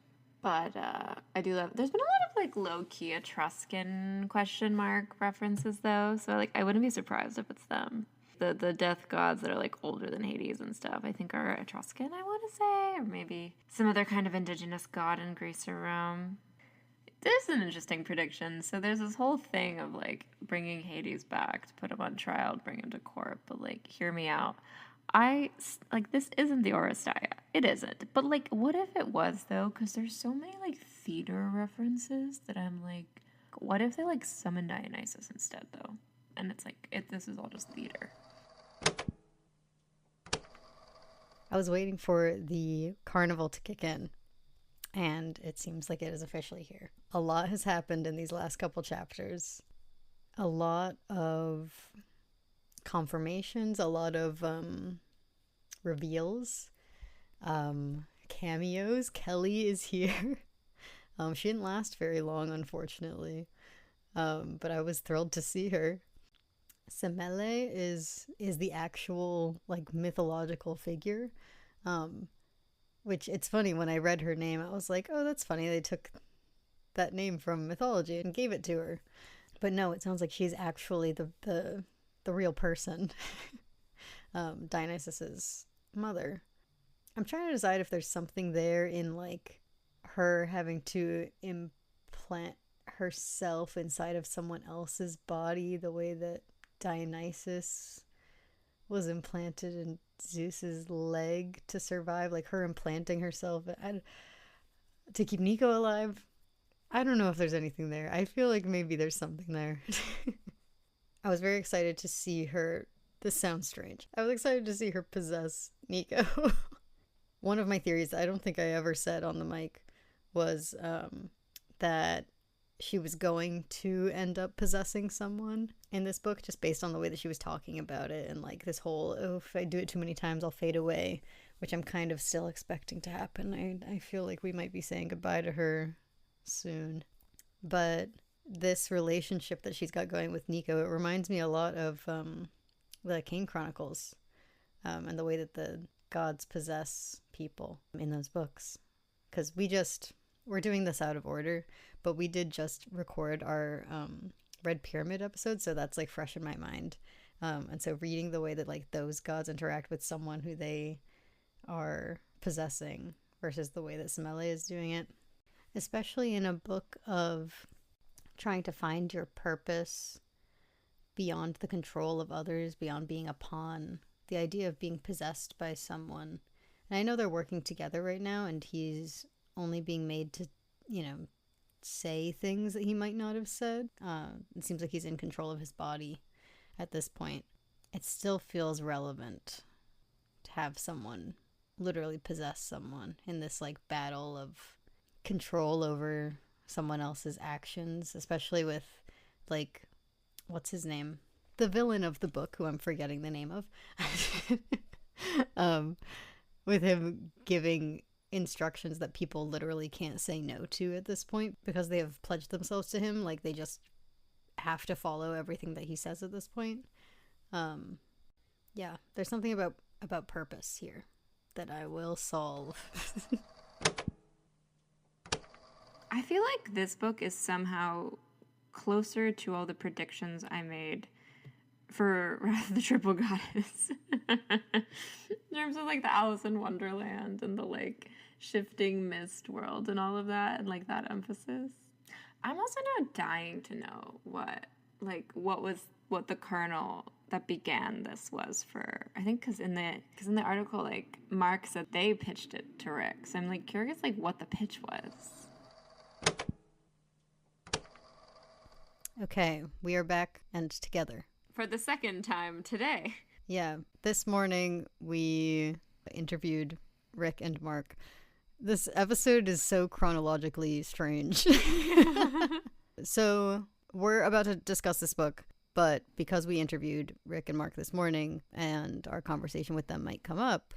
but I do love... There's been a lot of, like, low-key Etruscan question mark references, though, so, like, I wouldn't be surprised if it's them. The death gods that are like older than Hades and stuff, I think are Etruscan, I want to say, or maybe some other kind of indigenous god in Greece or Rome. This is an interesting prediction. So there's this whole thing of like bringing Hades back to put him on trial, bring him to court, but like, hear me out. This isn't the Oresteia. It isn't. But like, what if it was though? Because there's so many like theater references that I'm like, what if they like summon Dionysus instead though? And it's like, this is all just theater. I was waiting for the carnival to kick in, and it seems like it is officially here. A lot has happened in these last couple chapters. A lot of confirmations, a lot of reveals, cameos. Kelly is here. She didn't last very long, unfortunately, but I was thrilled to see her. Semele is the actual like mythological figure, which it's funny, when I read her name I was like, oh, that's funny, they took that name from mythology and gave it to her. But no, it sounds like she's actually the real person. Dionysus's mother. I'm trying to decide if there's something there in like her having to implant herself inside of someone else's body the way that Dionysus was implanted in Zeus's leg to survive, like her implanting herself to keep Nico alive. I don't know if there's anything there. I feel like maybe there's something there. I was very excited to see her. This sounds strange. I was excited to see her possess Nico. One of my theories, I don't think I ever said on the mic, was that she was going to end up possessing someone in this book, just based on the way that she was talking about it, and like this whole, oh, if I do it too many times I'll fade away, which I'm kind of still expecting to happen. I feel like we might be saying goodbye to her soon. But this relationship that she's got going with Nico, it reminds me a lot of the Kane Chronicles, and the way that the gods possess people in those books. Because we're doing this out of order, but we did just record our Red Pyramid episode, so that's like fresh in my mind. And so reading the way that like those gods interact with someone who they are possessing versus the way that Semele is doing it, especially in a book of trying to find your purpose beyond the control of others, beyond being a pawn, the idea of being possessed by someone. And I know they're working together right now, and he's only being made to, say things that he might not have said. It seems like he's in control of his body at this point. It still feels relevant to have someone literally possess someone in this like battle of control over someone else's actions, especially with like, what's his name? The villain of the book, who I'm forgetting the name of. With him giving instructions that people literally can't say no to at this point because they have pledged themselves to him. Like, they just have to follow everything that he says at this point. Yeah, there's something about purpose here that I will solve. I feel like this book is somehow closer to all the predictions I made for Wrath of the Triple Goddess. In terms of like the Alice in Wonderland and the like shifting mist world and all of that, and like that emphasis. I'm also now dying to know what the kernel that began this was for. I think because in the article, like, Mark said they pitched it to Rick, so I'm like curious like what the pitch was. Okay, we are back and together. For the second time today. Yeah, this morning we interviewed Rick and Mark. This episode is so chronologically strange. So we're about to discuss this book, but because we interviewed Rick and Mark this morning and our conversation with them might come up,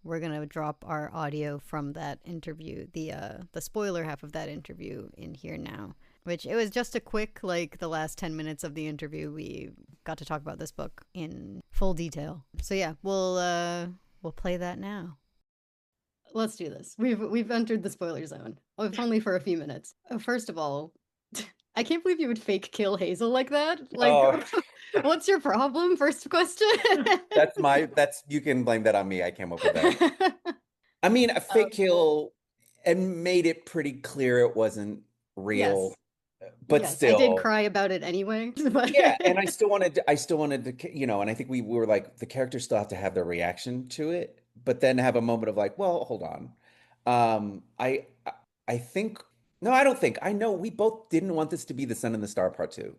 we're going to drop our audio from that interview, the spoiler half of that interview, in here now. Which, it was just a quick, like, the last 10 minutes of the interview, we got to talk about this book in full detail. So yeah, we'll play that now. Let's do this. We've entered the spoiler zone, if only for a few minutes. First of all, I can't believe you would fake kill Hazel like that. Like, Oh. What's your problem? First question. That's you can blame that on me. I came up with that. I mean, a fake kill and made it pretty clear it wasn't real, but Yes, I did still. cry about it anyway. But Yeah, and I still wanted to, and I think we were like the characters still have to have their reaction to it, but then have a moment of like, well, hold on. I think no, I don't think. I know we both didn't want this to be the Sun and the Star Part 2.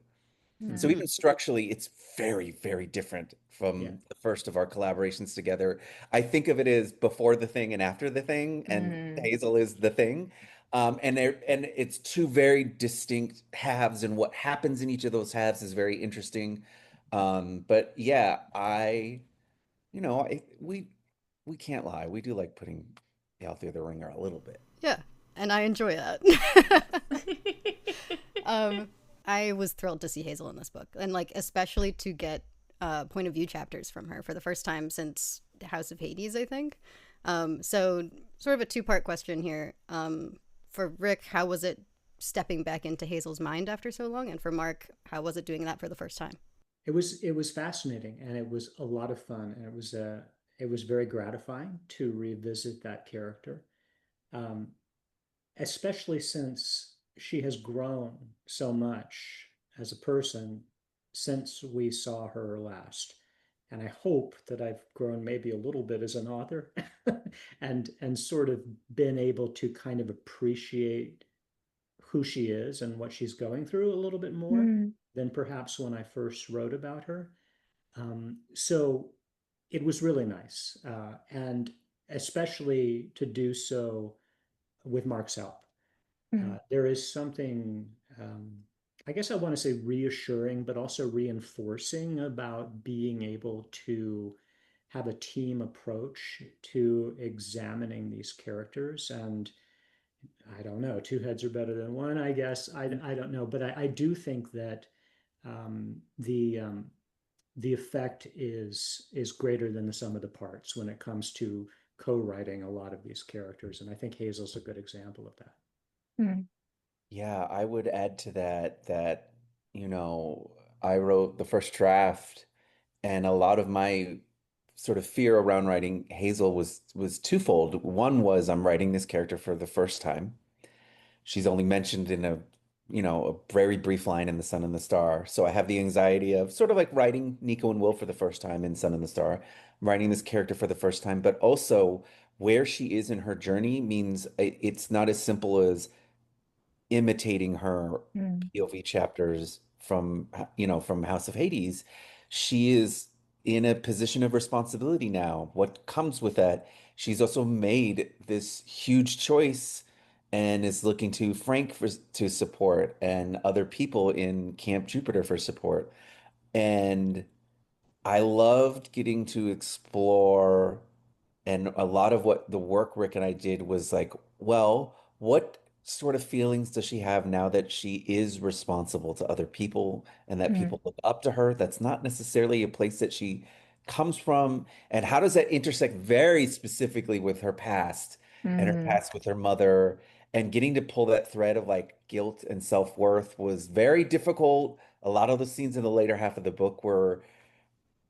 So even structurally, it's very, very different from the first of our collaborations together. I think of it as before the thing and after the thing, and Hazel is the thing. And it's two very distinct halves, and what happens in each of those halves is very interesting. But yeah, we can't lie. We do like putting out through the ringer a little bit. yeah, and I enjoy that. I was thrilled to see Hazel in this book, and like especially to get point of view chapters from her for the first time since House of Hades, I think. So sort of a two-part question here. For Rick, how was it stepping back into Hazel's mind after so long? And for Mark, how was it doing that for the first time? It was fascinating, and it was a lot of fun, and it was very gratifying to revisit that character, especially since she has grown so much as a person since we saw her last. And I hope that I've grown maybe a little bit as an author and sort of been able to kind of appreciate who she is and what she's going through a little bit more than perhaps when I first wrote about her. So it was really nice, and especially to do so with Mark's help. There is something, I guess I want to say reassuring, but also reinforcing about being able to have a team approach to examining these characters. And I don't know, two heads are better than one, I guess. I don't know, but I do think that the effect is greater than the sum of the parts when it comes to co-writing a lot of these characters. And I think Hazel's a good example of that. Yeah, I would add to that, I wrote the first draft, and a lot of my sort of fear around writing Hazel was twofold. One was I'm writing this character for the first time. She's only mentioned in a very brief line in The Sun and the Star. So I have the anxiety of sort of like writing Nico and Will for the first time in Sun and the Star. I'm writing this character for the first time, but also where she is in her journey means it's not as simple as imitating her POV chapters from House of Hades. She is in a position of responsibility now. What comes with that? She's also made this huge choice and is looking to Frank to support and other people in Camp Jupiter for support. And I loved getting to explore, and a lot of what the work Rick and I did was like, well, what sort of feelings does she have now that she is responsible to other people and that people look up to her? That's not necessarily a place that she comes from. And how does that intersect very specifically with her past and her past with her mother? And getting to pull that thread of like guilt and self-worth was very difficult. A lot of the scenes in the later half of the book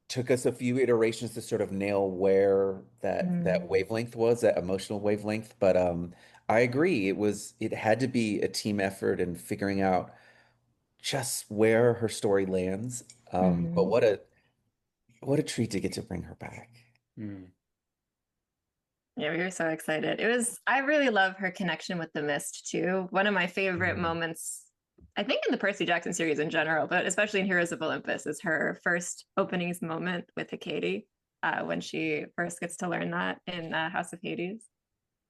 took us a few iterations to sort of nail where that wavelength was, that emotional wavelength. But I agree, it had to be a team effort and figuring out just where her story lands. But what a treat to get to bring her back. Yeah, we were so excited. I really love her connection with the mist too. One of my favorite moments, I think in the Percy Jackson series in general, but especially in Heroes of Olympus, is her first openings moment with Hecate, when she first gets to learn that in House of Hades.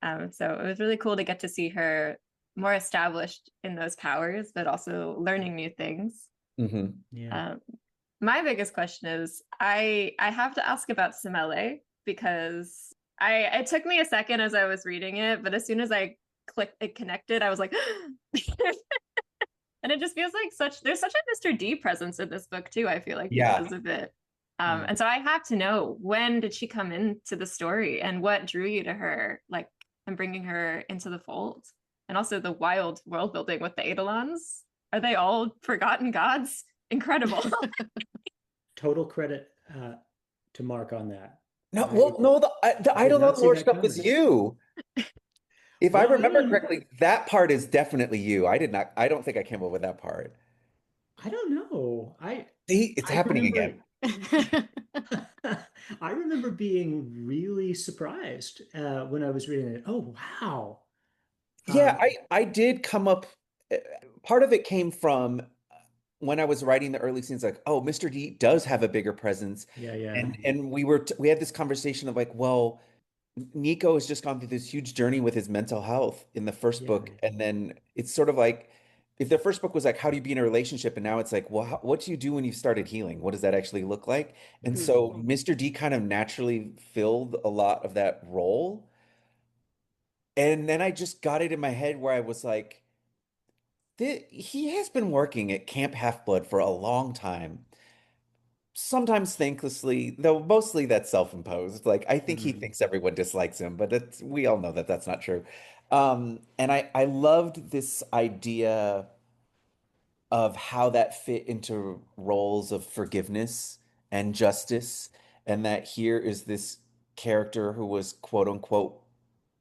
So it was really cool to get to see her more established in those powers, but also learning new things. Yeah. My biggest question is, I have to ask about Semele, because it took me a second as I was reading it, but as soon as I clicked it connected, I was like, and it just feels like there's such a Mr. D presence in this book too, I feel like, because of it. And so I have to know, when did she come into the story and what drew you to her, like, and bringing her into the fold? And also the wild world building with the Eidolons. Are they all forgotten gods? Incredible. total credit to Mark on that. No, I well, no, the did Idle not on see lore that stuff was coming. you. If I Well, I remember don't. correctly, that part is definitely you. I don't think I came up with that part. I don't know. See, it's I happening remember. again. I remember being really surprised when I was reading it. Oh wow! Yeah, Um, I did come up. uh, Part of it came from when I was writing the early scenes, like, oh, Mr. D does have a bigger presence, yeah, yeah, and we had this conversation of like, well, Nico has just gone through this huge journey with his mental health in the first yeah. book, and then it's sort of like if the first book was like, how do you be in a relationship, and now it's like, well, what do you do when you've started healing? What does that actually look like? And Mhm. so Mr. D kind of naturally filled a lot of that role. And then I just got it in my head where I was like, he has been working at Camp Half-Blood for a long time. Sometimes thanklessly, though mostly that's self-imposed. Like I think he Mhm. thinks everyone dislikes him, but we all know that that's not true. And I loved this idea of how that fit into roles of forgiveness and justice, and that here is this character who was quote unquote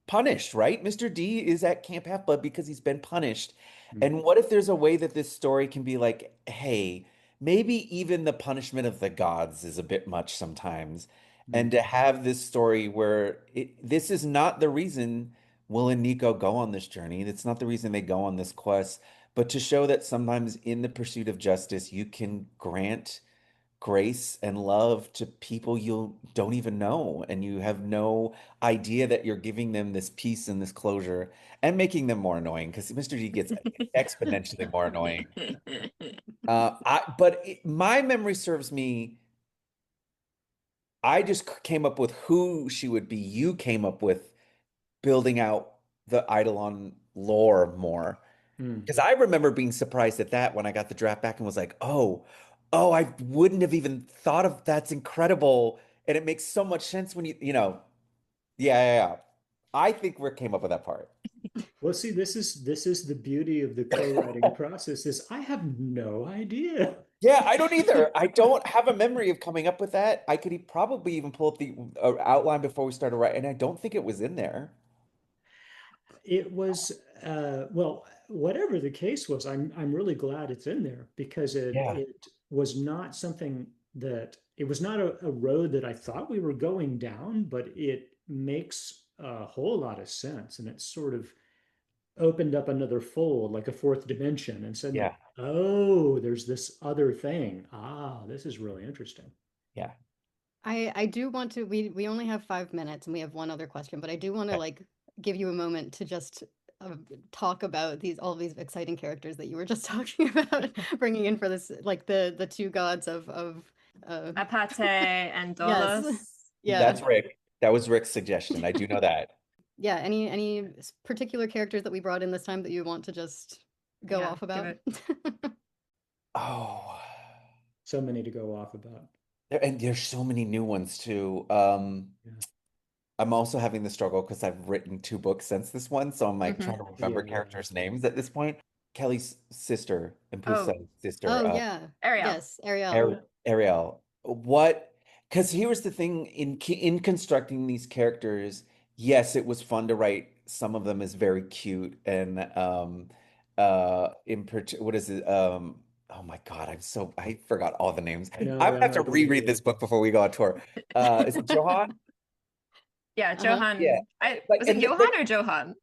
punished, right? Mr. D is at Camp Half-Blood because he's been punished. Mhm. And what if there's a way that this story can be like, hey, maybe even the punishment of the gods is a bit much sometimes. And Mhm. to have this story where this is not the reason Will and Nico go on this journey. It's not the reason they go on this quest, but to show that sometimes in the pursuit of justice, you can grant grace and love to people you don't even know, and you have no idea that you're giving them this peace and this closure and making them more annoying because Mr. D gets exponentially more annoying. My memory serves me. I just came up with who she would be. You came up with building out the Eidolon lore more. Mhm. Because I remember being surprised at that when I got the draft back and was like, oh, I wouldn't have even thought of that's incredible. And it makes so much sense when yeah. I think Rick came up with that part. Well, see, this is the beauty of the co-writing process is I have no idea. Yeah, I don't either. I don't have a memory of coming up with that. I could probably even pull up the outline before we started writing, and I don't think it was in there. It was well, whatever the case was, I'm really glad it's in there because Yeah. it was not something that it was not a road that I thought we were going down, but it makes a whole lot of sense, and it sort of opened up another fold, like a fourth dimension, and said like, Yeah. oh, there's this other thing. Ah, this is really interesting. Yeah. I do want to we only have 5 minutes and we have one other question, but I do want to Okay. like give you a moment to just talk about these all these exciting characters that you were just talking about bringing in for this like the two gods of Apate and yes. Dolos. Yeah. That's Rick. That was Rick's suggestion. I do know that. Yeah, any particular characters that we brought in this time that you want to just go Yeah, off give about? it. Oh, So many to go off about. and there's so many new ones too. Yeah, I'm also having the struggle because I've written two books since this one, so I'm like Hmm. trying to yeah, remember yeah. characters' names at this point. Kelly's sister and Oh, Pusa's sister, Oh yeah. Ariel. Yes, Ariel. Ariel. What? Because here's the thing in constructing these characters, yes, it was fun to write some of them as very cute and what is it? Oh my God, I forgot all the names. No, I'm gonna no, have to I believe reread you. this book before we go on tour. Is it Johan? Yeah, Uh-huh. Yeah. Johan. I Like was it and Johan or Johan?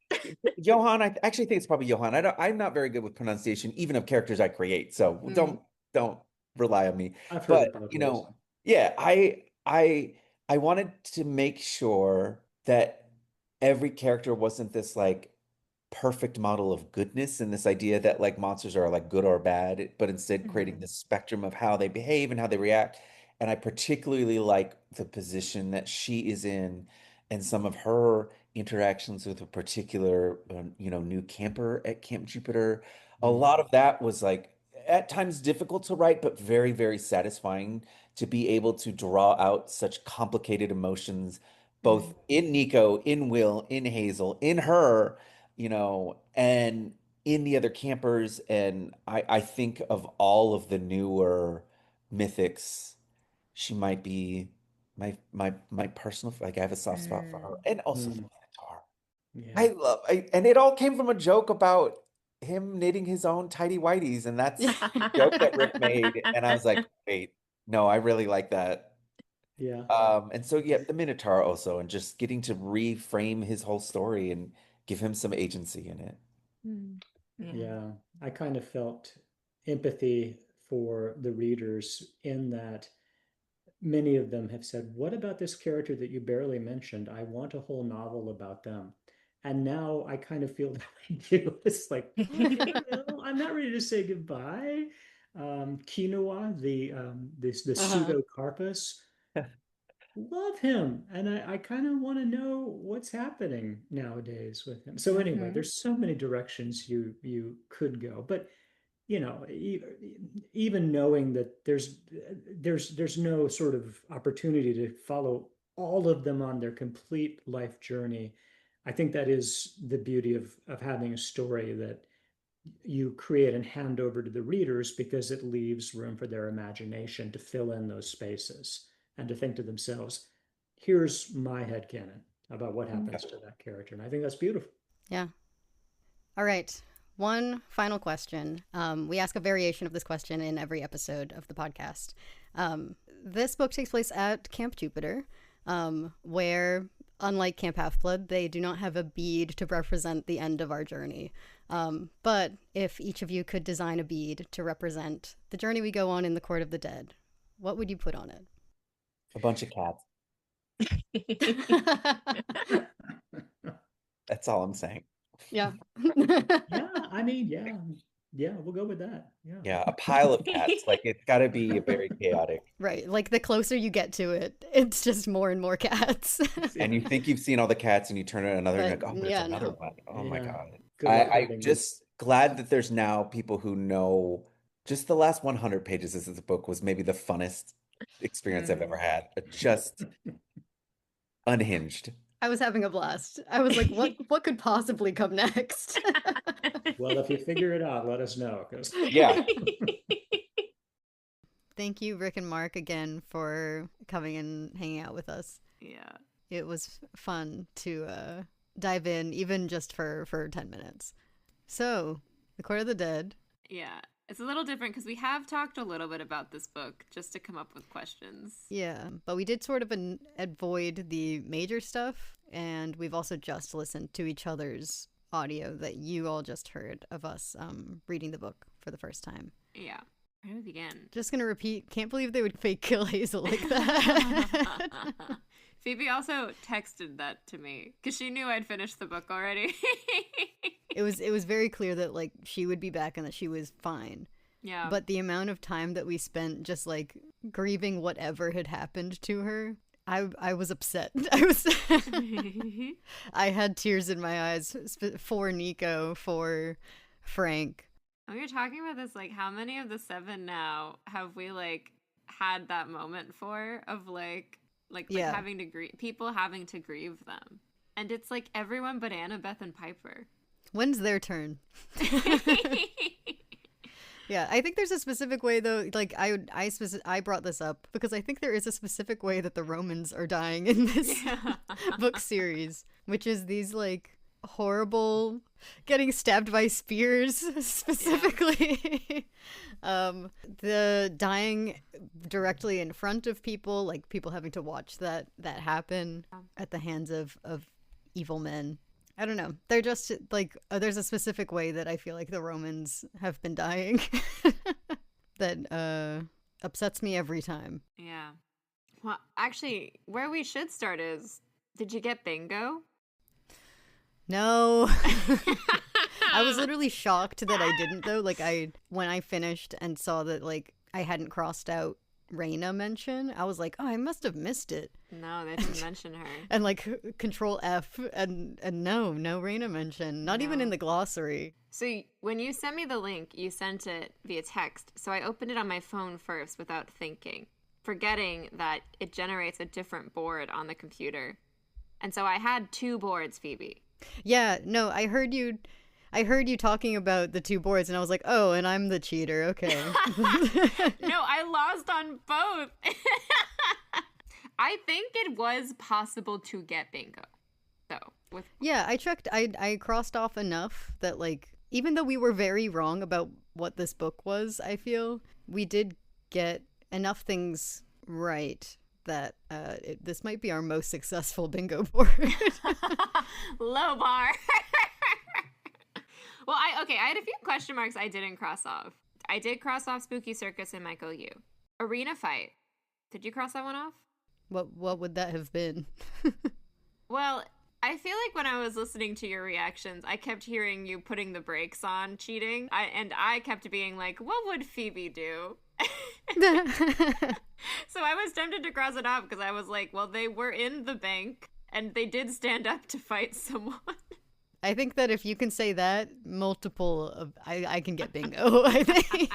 Johan, I actually think it's probably Johan. I'm not very good with pronunciation, even of characters I create. So Mm. don't rely on me. I've heard But it both ways. yeah, I wanted to make sure that every character wasn't this like perfect model of goodness and this idea that like monsters are like good or bad, but instead creating Mhm. this spectrum of how they behave and how they react. And I particularly like the position that she is in and some of her interactions with a particular, new camper at Camp Jupiter. A Mhm. lot of that was like at times difficult to write, but very, very satisfying to be able to draw out such complicated emotions, both Mhm. in Nico, in Will, in Hazel, in her, and in the other campers. And I think of all of the newer mythics, she might be my personal, like I have a soft spot for her, and also the Mm. Minotaur. Yeah. And it all came from a joke about him knitting his own tidy whities, and that's the joke that Rick made, and I was like, wait, no, I really like that. Yeah. And so yeah, the Minotaur also, and just getting to reframe his whole story and give him some agency in it. Yeah. I kind of felt empathy for the readers in that many of them have said, what about this character that you barely mentioned? I want a whole novel about them. And now I kind of feel that way too. It's like, no, I'm not ready to say goodbye. Quinoa, the pseudocarpus, love him. And I kind of want to know what's happening nowadays with him. So anyway, there's so many directions you could go. But even knowing that there's no sort of opportunity to follow all of them on their complete life journey, I think that is the beauty of having a story that you create and hand over to the readers, because it leaves room for their imagination to fill in those spaces and to think to themselves, here's my headcanon about what happens to that character. And I think that's beautiful. Yeah. All right. One final question. We ask a variation of this question in every episode of the podcast. This book takes place at Camp Jupiter, where, unlike Camp Half-Blood, they do not have a bead to represent the end of our journey. But if each of you could design a bead to represent the journey we go on in the Court of the Dead, what would you put on it? A bunch of cats. That's all I'm saying. Yeah. Yeah, I mean, yeah, we'll go with that. Yeah, a pile of cats. Like, it's got to be very chaotic. Right. Like, the closer you get to it, it's just more and more cats. And you think you've seen all the cats, and you turn to another, and you're like, oh, there's another one. Oh my God. I'm just glad that there's now people who know. Just the last 100 pages of this book was maybe the funnest experience I've ever had. Just unhinged. I was having a blast. I was like, what could possibly come next? Well, if you figure it out, let us know. Yeah. Thank you, Rick and Mark, again for coming and hanging out with us. Yeah. It was fun to dive in, even just for 10 minutes. So, The Court of the Dead. Yeah. It's a little different because we have talked a little bit about this book just to come up with questions. Yeah, but we did sort of avoid the major stuff, and we've also just listened to each other's audio that you all just heard of us reading the book for the first time. Yeah. Where do we begin? Just gonna repeat, can't believe they would fake kill Hazel like that. Phoebe also texted that to me because she knew I'd finished the book already. It was very clear that, like, she would be back and that she was fine. Yeah. But the amount of time that we spent just, like, grieving whatever had happened to her, I was upset. I had tears in my eyes for Nico, for Frank. When you're talking about this, like, how many of the 7 now have we, like, had that moment for of, like having to grieve, people having to grieve them? And it's, like, everyone but Annabeth and Piper. When's their turn? Yeah, I think there's a specific way, though. Like, I brought this up because I think there is a specific way that the Romans are dying in this book series, which is these, like, horrible getting stabbed by spears, specifically. The dying directly in front of people, like people having to watch that happen at the hands of evil men. I don't know. They're just like, there's a specific way that I feel like the Romans have been dying that upsets me every time. Yeah. Well, actually, where we should start is, did you get bingo? No. I was literally shocked that I didn't, though. Like, when I finished and saw that, like, I hadn't crossed out Reyna mention, I was like, oh, I must have missed it. No, they didn't mention her. And, like, Control F, and no Reyna mention. Not even in the glossary. So when you sent me the link, you sent it via text. So I opened it on my phone first without thinking, forgetting that it generates a different board on the computer. And so I had 2 boards, Phoebe. Yeah, no, I heard you I heard you talking about the two boards, and I was like, oh, and I'm the cheater. Okay. No, I lost on both. I think it was possible to get bingo, though. Yeah, I checked. I crossed off enough that, like, even though we were very wrong about what this book was, I feel we did get enough things right that this might be our most successful bingo board. Low bar. Well, I had a few question marks I didn't cross off. I did cross off Spooky Circus and Michael Yu. Arena Fight. Did you cross that one off? What would that have been? Well, I feel like when I was listening to your reactions, I kept hearing you putting the brakes on cheating. I kept being like, what would Phoebe do? So I was tempted to cross it off because I was like, well, they were in the bank and they did stand up to fight someone. I think that if you can say that, I can get bingo, I think.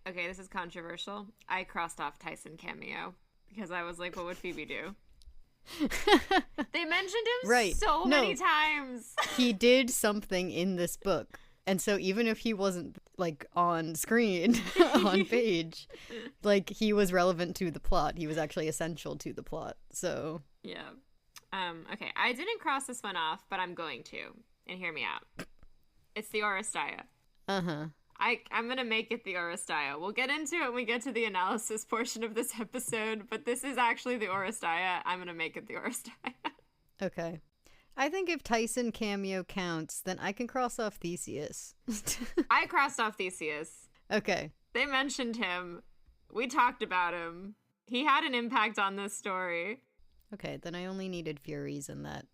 Okay, this is controversial. I crossed off Tyson cameo because I was like, what would Phoebe do? They mentioned him so many times. He did something in this book. And so even if he wasn't, like, on screen, on page, like, he was relevant to the plot. He was actually essential to the plot, so... Yeah. Okay, I didn't cross this one off, but I'm going to. And hear me out. It's the Oresteia. Uh-huh. I'm gonna make it the Oresteia. We'll get into it when we get to the analysis portion of this episode, but this is actually the Oresteia. I'm gonna make it the Oresteia. Okay. I think if Tyson cameo counts, then I can cross off Theseus. I crossed off Theseus. Okay. They mentioned him. We talked about him. He had an impact on this story. Okay, then I only needed Furies in that.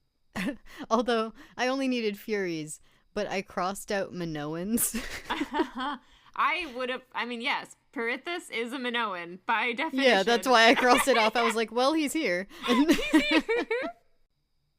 Although, I only needed Furies, but I crossed out Minoans. Yes, Perithus is a Minoan, by definition. Yeah, that's why I crossed it off. I was like, well, he's here. He's here.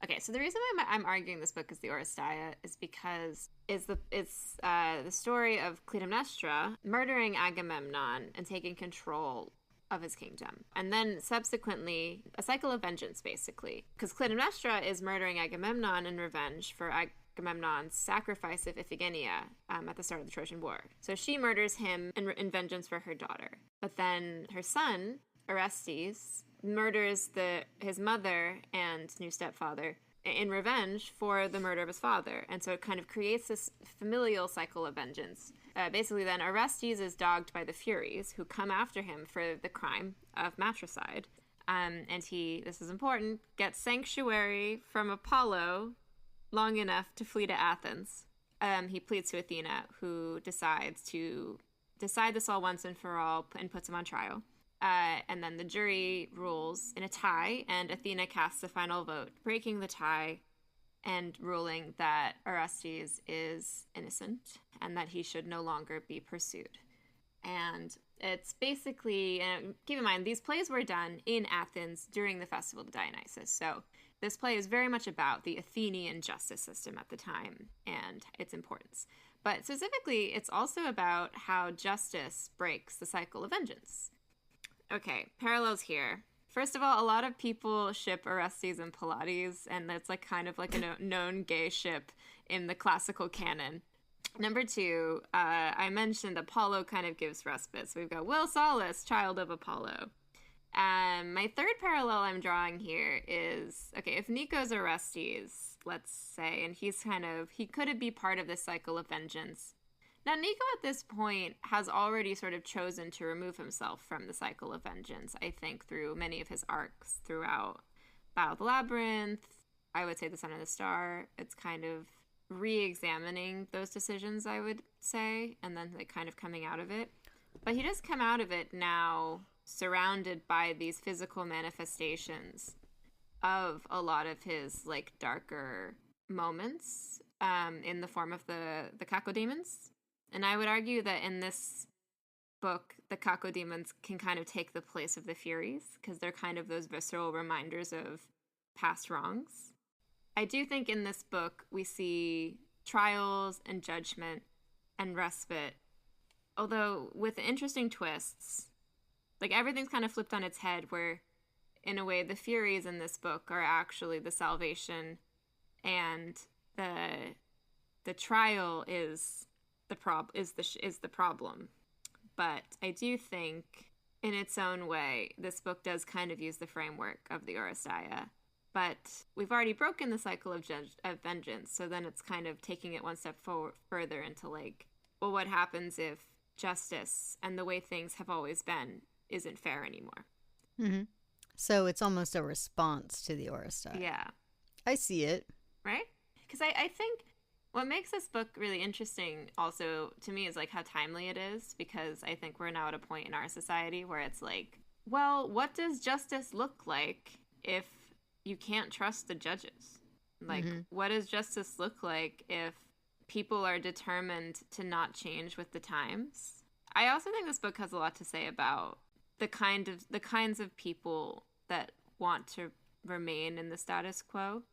Okay, so the reason why I'm arguing this book is the Oresteia is because it's the story of Clytemnestra murdering Agamemnon and taking control of his kingdom. And then subsequently, a cycle of vengeance, basically. Because Clytemnestra is murdering Agamemnon in revenge for Agamemnon's sacrifice of Iphigenia at the start of the Trojan War. So she murders him in vengeance for her daughter. But then her son, Orestes, murders his mother and new stepfather in revenge for the murder of his father. And so it kind of creates this familial cycle of vengeance. Basically, then Orestes is dogged by the Furies, who come after him for the crime of matricide. And he, this is important, gets sanctuary from Apollo long enough to flee to Athens. He pleads to Athena, who decides to decide this all once and for all and puts him on trial. And then the jury rules in a tie, and Athena casts a final vote, breaking the tie and ruling that Orestes is innocent and that he should no longer be pursued. And it's basically, and keep in mind, these plays were done in Athens during the Festival of Dionysus. So this play is very much about the Athenian justice system at the time and its importance. But specifically, it's also about how justice breaks the cycle of vengeance. Okay, parallels here. First of all, a lot of people ship Orestes and Pylades, and that's like kind of like a known gay ship in the classical canon. Number two, I mentioned Apollo kind of gives respite. So we've got Will Solace, child of Apollo. My third parallel I'm drawing here is, okay, if Nico's Orestes, let's say, and he could be part of this cycle of vengeance. Now, Nico at this point has already sort of chosen to remove himself from the cycle of vengeance, I think, through many of his arcs throughout Battle of the Labyrinth, I would say The Sun and the Star. It's kind of re-examining those decisions, I would say, and then like kind of coming out of it. But he does come out of it now surrounded by these physical manifestations of a lot of his like darker moments in the form of the cacodemons. And I would argue that in this book, the cacodemons can kind of take the place of the Furies because they're kind of those visceral reminders of past wrongs. I do think in this book we see trials and judgment and respite, although with interesting twists. Like everything's kind of flipped on its head where, in a way, the Furies in this book are actually the salvation and the the trial is the problem. But I do think, in its own way, this book does kind of use the framework of the Oresteia. But we've already broken the cycle of vengeance, so then it's kind of taking it one step further into like, well, what happens if justice and the way things have always been isn't fair anymore? Mm-hmm. So it's almost a response to the Oresteia. Yeah. I see it. Right? Because I think what makes this book really interesting also to me is like how timely it is, because I think we're now at a point in our society where it's like, well, what does justice look like if you can't trust the judges? Like, what does justice look like if people are determined to not change with the times? I also think this book has a lot to say about the kinds of people that want to remain in the status quo,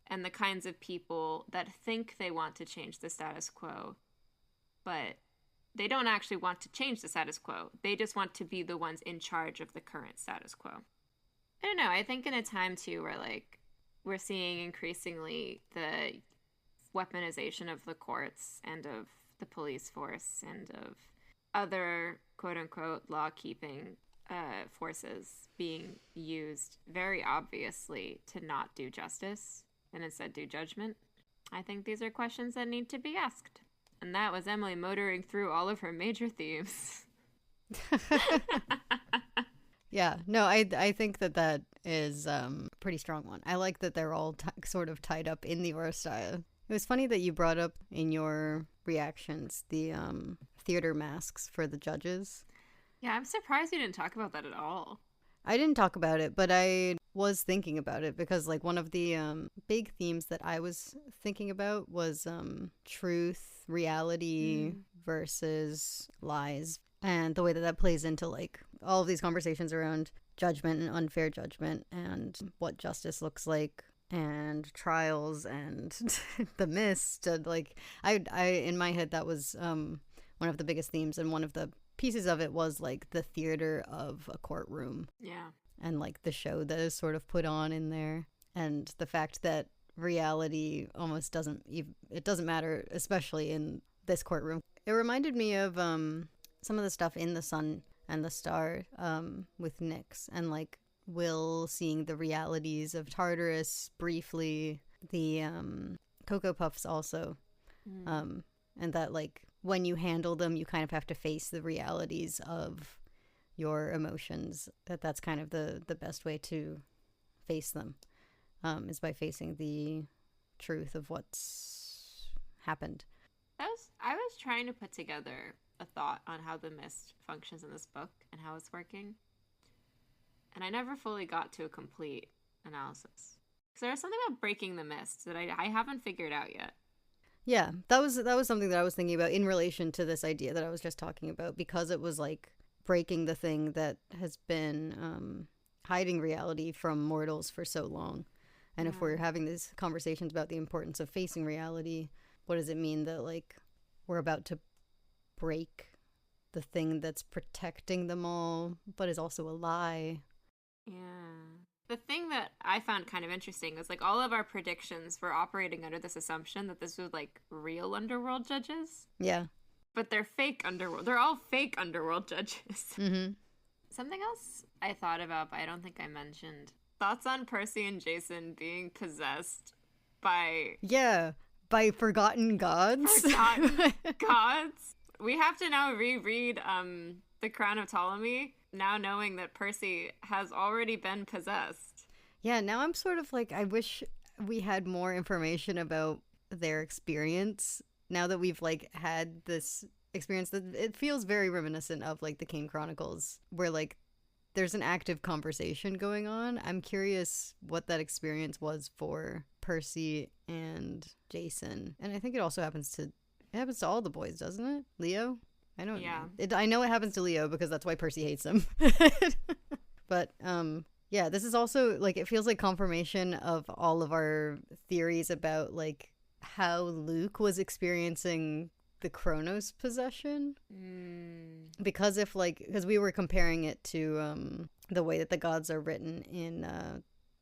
and the kinds of people that think they want to change the status quo, but they don't actually want to change the status quo. They just want to be the ones in charge of the current status quo. I don't know. I think in a time, too, where, like, we're seeing increasingly the weaponization of the courts and of the police force and of other, quote-unquote, law-keeping forces being used very obviously to not do justice and instead do judgment. I think these are questions that need to be asked. And that was Emily motoring through all of her major themes. Yeah, no, I think that is a pretty strong one. I like that they're all sort of tied up in the Oresteia. It was funny that you brought up in your reactions the theater masks for the judges. Yeah, I'm surprised you didn't talk about that at all. I didn't talk about it, but I was thinking about it because, like, one of the big themes that I was thinking about was truth, reality versus lies, and the way that that plays into, like, all of these conversations around judgment and unfair judgment and what justice looks like and trials and the mist. And, like, I in my head, that was one of the biggest themes, and one of the pieces of it was like the theater of a courtroom. Yeah. And like the show that is sort of put on in there, and the fact that reality almost doesn't matter, especially in this courtroom. It reminded me of some of the stuff in The Sun and the Star with Nyx, and like Will seeing the realities of Tartarus briefly, the Cocoa Puffs also, and that like when you handle them, you kind of have to face the realities of your emotions. That's kind of the best way to face them, is by facing the truth of what's happened. I was trying to put together a thought on how the mist functions in this book and how it's working, and I never fully got to a complete analysis. Because there was something about breaking the mist that I haven't figured out yet. Yeah, that was something that I was thinking about in relation to this idea that I was just talking about, because it was like breaking the thing that has been hiding reality from mortals for so long. And if we're having these conversations about the importance of facing reality, what does it mean that like we're about to break the thing that's protecting them all, but is also a lie? Yeah. The thing that I found kind of interesting was like all of our predictions were operating under this assumption that this was like real underworld judges. Yeah. But they're fake underworld. They're all fake underworld judges. Mm-hmm. Something else I thought about, but I don't think I mentioned. Thoughts on Percy and Jason being possessed by... Yeah, by forgotten gods. Forgotten gods. We have to now reread The Crown of Ptolemy, now knowing that Percy has already been possessed. Yeah, now I'm sort of like, I wish we had more information about their experience. Now that we've like had this experience, that it feels very reminiscent of like the Kane Chronicles, where like there's an active conversation going on. I'm curious what that experience was for Percy and Jason. And I think it also happens to all the boys, doesn't it? Leo? I don't know. I know it happens to Leo because that's why Percy hates him. But yeah, this is also like, it feels like confirmation of all of our theories about like how Luke was experiencing the Chronos possession. Because we were comparing it to the way that the gods are written in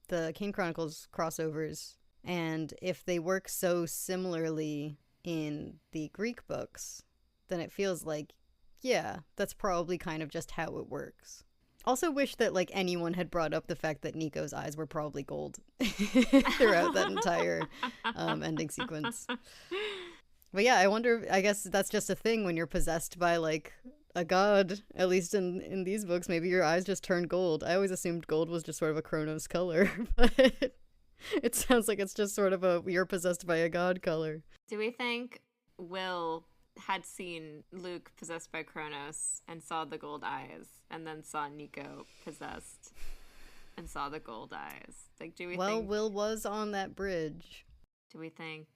the Kane Chronicles crossovers, and if they work so similarly in the Greek books, then it feels like, yeah, that's probably kind of just how it works. Also wish that, like, anyone had brought up the fact that Nico's eyes were probably gold throughout that entire ending sequence. But yeah, I wonder, I guess that's just a thing when you're possessed by, like, a god, at least in these books. Maybe your eyes just turn gold. I always assumed gold was just sort of a Chronos color, but it sounds like it's just sort of a you're possessed by a god color. Do we think Will had seen Luke possessed by Kronos and saw the gold eyes, and then saw Nico possessed and saw the gold eyes? Like, do we think... Will was on that bridge. Do we think...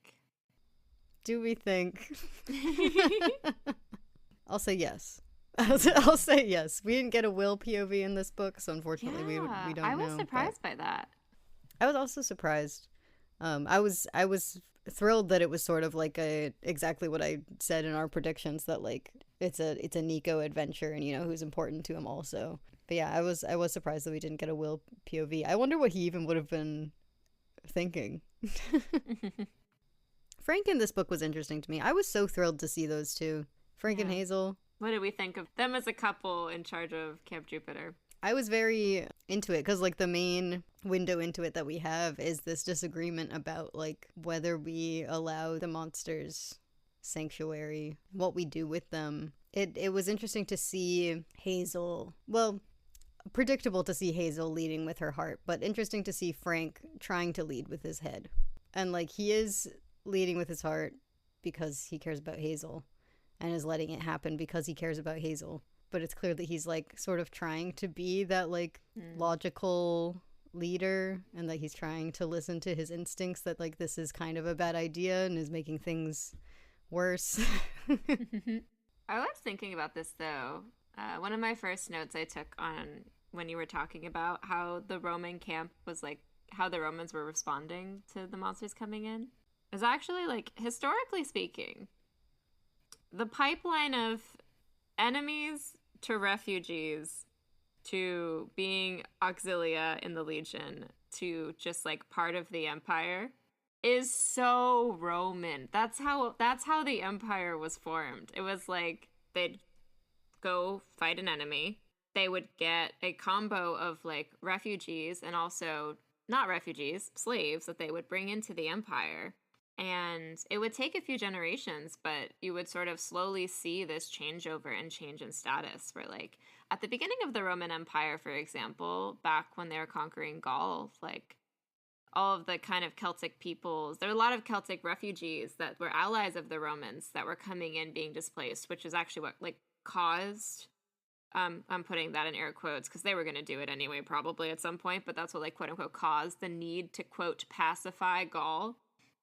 I'll say yes. I'll say yes. We didn't get a Will POV in this book, so unfortunately we don't know. I was surprised by that. I was also surprised. I was thrilled that it was sort of like exactly what I said in our predictions, that like it's a Nico adventure, and you know who's important to him also. But yeah, I was surprised that we didn't get a Will POV. I wonder what he even would have been thinking. Frank in this book was interesting to me. I was so thrilled to see those two, Frank and Hazel. What did we think of them as a couple in charge of Camp Jupiter? I was very into it because, like, the main window into it that we have is this disagreement about, like, whether we allow the monsters sanctuary, what we do with them. It was interesting to see Hazel, well, predictable to see Hazel leading with her heart, but interesting to see Frank trying to lead with his head. And, like, he is leading with his heart because he cares about Hazel and is letting it happen because he cares about Hazel. But it's clear that he's, like, sort of trying to be that, like, logical leader, and that he's trying to listen to his instincts that, like, this is kind of a bad idea and is making things worse. I was thinking about this, though. One of my first notes I took on when you were talking about how the Roman camp was, like, how the Romans were responding to the monsters coming in is actually, like, historically speaking, the pipeline of enemies to refugees to being auxilia in the Legion to just, like, part of the Empire is so Roman. That's how the Empire was formed. It was like they'd go fight an enemy. They would get a combo of, like, refugees and also not refugees, slaves that they would bring into the Empire. And it would take a few generations, but you would sort of slowly see this changeover and change in status where, like, at the beginning of the Roman Empire, for example, back when they were conquering Gaul, like, all of the kind of Celtic peoples, there were a lot of Celtic refugees that were allies of the Romans that were coming in being displaced, which is actually what, like, caused, I'm putting that in air quotes because they were going to do it anyway probably at some point, but that's what, like, quote unquote caused the need to, quote, pacify Gaul,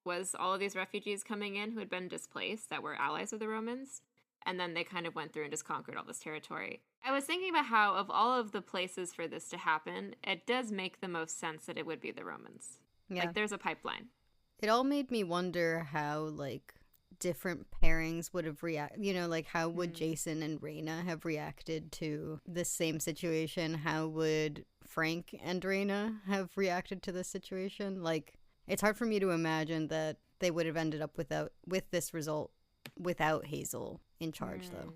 was all of these refugees coming in who had been displaced that were allies of the Romans. And then they kind of went through and just conquered all this territory. I was thinking about how of all of the places for this to happen, it does make the most sense that it would be the Romans. Yeah. Like, there's a pipeline. It all made me wonder how, like, different pairings would have reacted. You know, like, how would Jason and Reyna have reacted to this same situation? How would Frank and Reyna have reacted to this situation? Like, it's hard for me to imagine that they would have ended up with this result without Hazel in charge, though.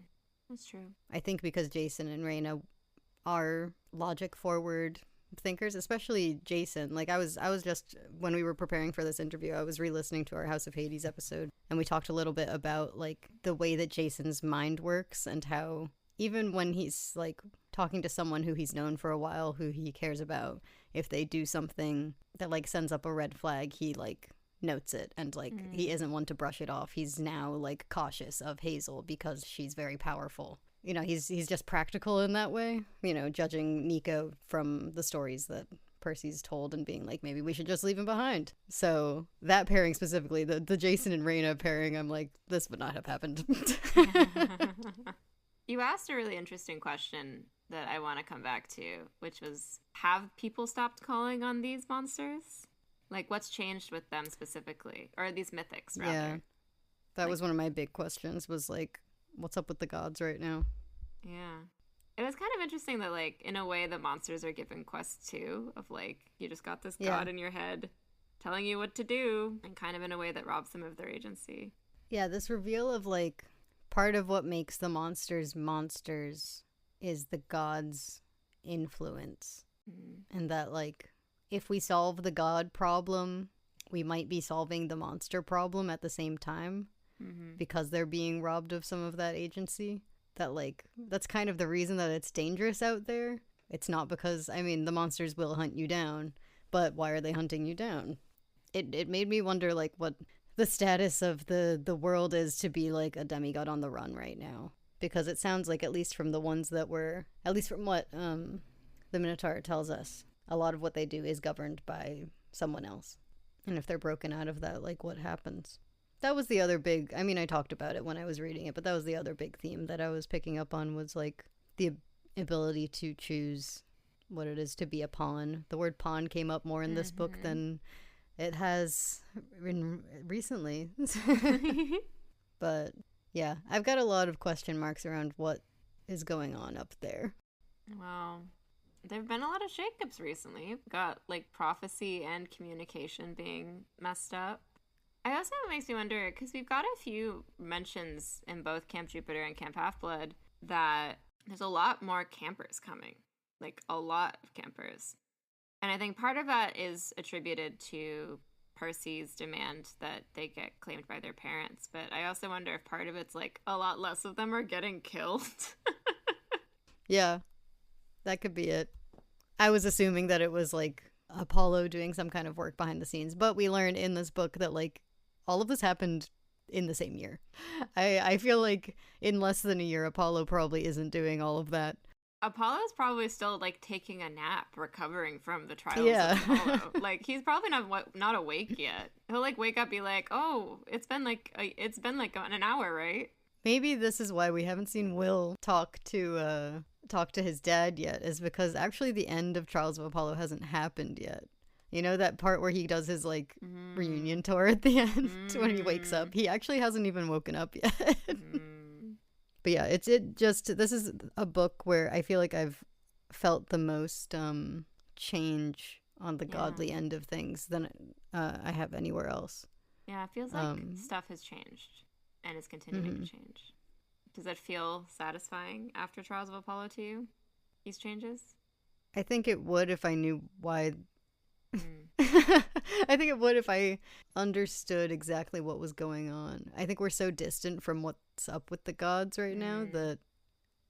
That's true. I think because Jason and Reyna are logic-forward thinkers, especially Jason. Like, I was just, when we were preparing for this interview, I was re-listening to our House of Hades episode, and we talked a little bit about, like, the way that Jason's mind works and how even when he's, like, talking to someone who he's known for a while, who he cares about, if they do something that, like, sends up a red flag, he, like, notes it, and, like, he isn't one to brush it off. He's now, like, cautious of Hazel because she's very powerful. You know, he's just practical in that way, you know, judging Nico from the stories that Percy's told and being like, maybe we should just leave him behind. So that pairing specifically, the Jason and Reyna pairing, I'm like, this would not have happened. You asked a really interesting question that I want to come back to, which was, have people stopped calling on these monsters? Like, what's changed with them specifically? Or these mythics, rather? Yeah. That was one of my big questions, was, like, what's up with the gods right now? Yeah. It was kind of interesting that, like, in a way, the monsters are given quests, too, of, like, you just got this god in your head telling you what to do, and kind of in a way that robs them of their agency. Yeah, this reveal of, like, part of what makes the monsters monsters is the gods' influence. And that, like, if we solve the god problem, we might be solving the monster problem at the same time because they're being robbed of some of that agency. That, like, that's kind of the reason that it's dangerous out there. It's not because, I mean, the monsters will hunt you down, but why are they hunting you down? It made me wonder, like, what the status of the world is to be, like, a demigod on the run right now. Because it sounds like, at least from the ones that were, at least from what the Minotaur tells us, a lot of what they do is governed by someone else. And if they're broken out of that, like, what happens? That was the other big, I mean, I talked about it when I was reading it, but that was the other big theme that I was picking up on, was, like, the ability to choose what it is to be a pawn. The word pawn came up more in this book than it has recently. But yeah, I've got a lot of question marks around what is going on up there. Well, there have been a lot of shakeups recently. We've got, like, prophecy and communication being messed up. I also, it makes me wonder, because we've got a few mentions in both Camp Jupiter and Camp Half-Blood that there's a lot more campers coming. Like, a lot of campers. And I think part of that is attributed to Percy's demand that they get claimed by their parents. But I also wonder if part of it's, like, a lot less of them are getting killed. Yeah, that could be it. I was assuming that it was, like, Apollo doing some kind of work behind the scenes. But we learned in this book that, like, all of this happened in the same year. I feel like in less than a year, Apollo probably isn't doing all of that. Apollo's probably still, like, taking a nap, recovering from the trials of Apollo. Like, he's probably not awake yet. He'll, like, wake up, be like, "Oh, it's been like an hour, right?" Maybe this is why we haven't seen Will talk to his dad yet, is because actually the end of Trials of Apollo hasn't happened yet. You know, that part where he does his, like, reunion tour at the end when he wakes up? He actually hasn't even woken up yet. But yeah, this is a book where I feel like I've felt the most change on the godly end of things than I have anywhere else. Yeah, it feels like stuff has changed and is continuing to change. Does that feel satisfying after Trials of Apollo to you, these changes? I think it would if I knew why. I think it would if I understood exactly what was going on. I think we're so distant from what's up with the gods right now that,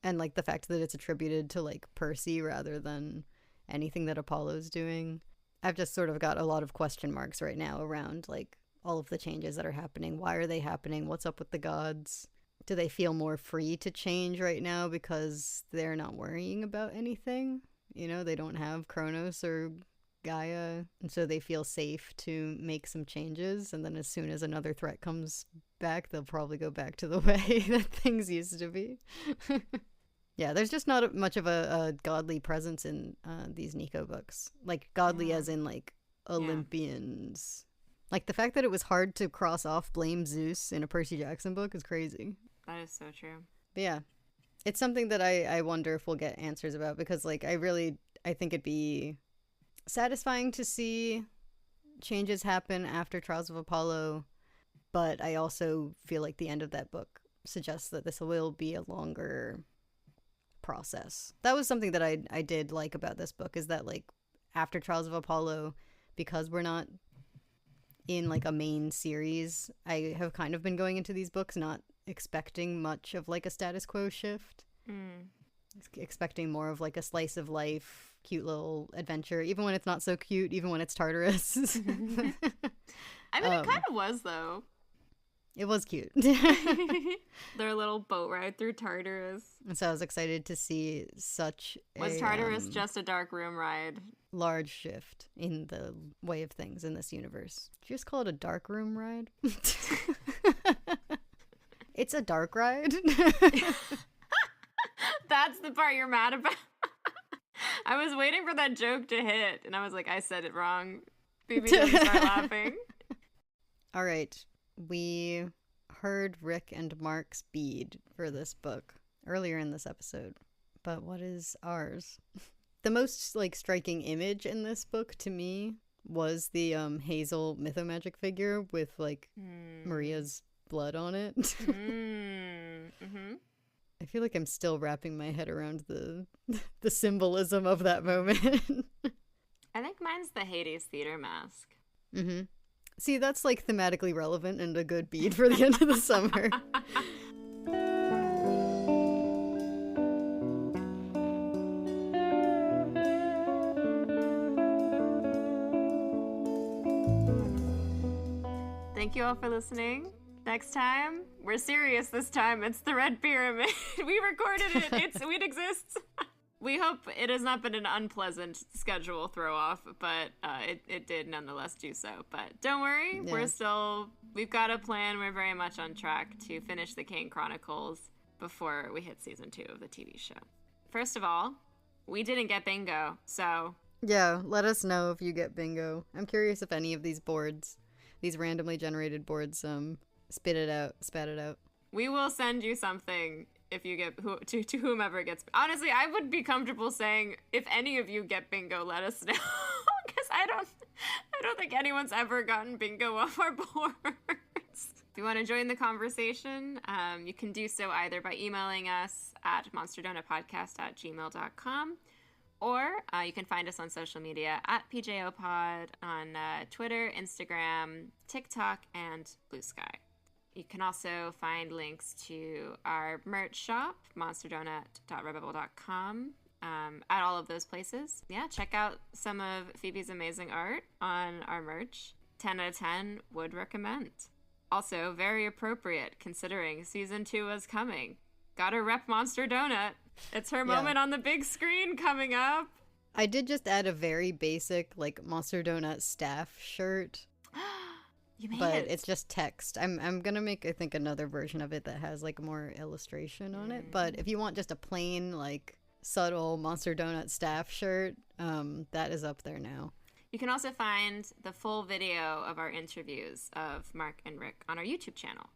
and, like, the fact that it's attributed to, like, Percy rather than anything that Apollo's doing. I've just sort of got a lot of question marks right now around, like, all of the changes that are happening. Why are they happening? What's up with the gods? Do they feel more free to change right now because they're not worrying about anything? You know, they don't have Kronos or Gaia, and so they feel safe to make some changes, and then as soon as another threat comes back, they'll probably go back to the way that things used to be. Yeah, there's just not much of a godly presence in these Nico books. Like, godly as in, like, Olympians. Like, the fact that it was hard to cross off Blame Zeus in a Percy Jackson book is crazy. That is so true. But yeah, it's something that I wonder if we'll get answers about, because, like, I think it'd be satisfying to see changes happen after Trials of Apollo, but I also feel like the end of that book suggests that this will be a longer process. That was something that I did like about this book, is that, like, after Trials of Apollo, because we're not in, like, a main series, I have kind of been going into these books not expecting much of, like, a status quo shift. Expecting more of, like, a slice of life, cute little adventure, even when it's not so cute, even when it's Tartarus. I mean, it kind of was, though. It was cute. Their little boat ride through Tartarus. And so I was excited to see such Was Tartarus just a dark room ride? Large shift in the way of things in this universe. Did you just call it a dark room ride? It's a dark ride. That's the part you're mad about. I was waiting for that joke to hit, and I was like, I said it wrong. Phoebe doesn't start laughing. All right. We heard Rick and Mark's bead for this book earlier in this episode. But what is ours? The most, like, striking image in this book to me was the Hazel mythomagic figure with, like, Maria's blood on it. Mm-hmm. I feel like I'm still wrapping my head around the symbolism of that moment. I think mine's the Hades theater mask. Mm-hmm. See, that's like thematically relevant and a good beat for the end of the summer. Thank you all for listening. Next time, we're serious this time. It's the Red Pyramid. We recorded it. It exists. We hope it has not been an unpleasant schedule throw off, but it did nonetheless do so. But don't worry, we've got a plan. We're very much on track to finish the Kane Chronicles before we hit season 2 of the TV show. First of all, we didn't get bingo, so... Yeah, let us know if you get bingo. I'm curious if any of these boards, these randomly generated boards, spat it out. We will send you something if you get to whomever gets. Honestly, I would be comfortable saying if any of you get bingo, let us know, because I don't think anyone's ever gotten bingo off our boards. If you want to join the conversation, you can do so either by emailing us at monsterdonutpodcast@gmail.com, or you can find us on social media at PJOPod on Twitter, Instagram, TikTok, and Blue Sky. You can also find links to our merch shop, monsterdonut.redbubble.com, at all of those places. Yeah, check out some of Phoebe's amazing art on our merch. 10 out of 10 would recommend. Also, very appropriate considering season 2 is coming. Gotta rep Monster Donut. It's her moment on the big screen coming up. I did just add a very basic, like, Monster Donut staff shirt. You made but it. It's just text. I'm gonna make, I think, another version of it that has like more illustration on it. But if you want just a plain, like, subtle Monster Donut staff shirt, that is up there now. You can also find the full video of our interviews of Mark and Rick on our YouTube channel.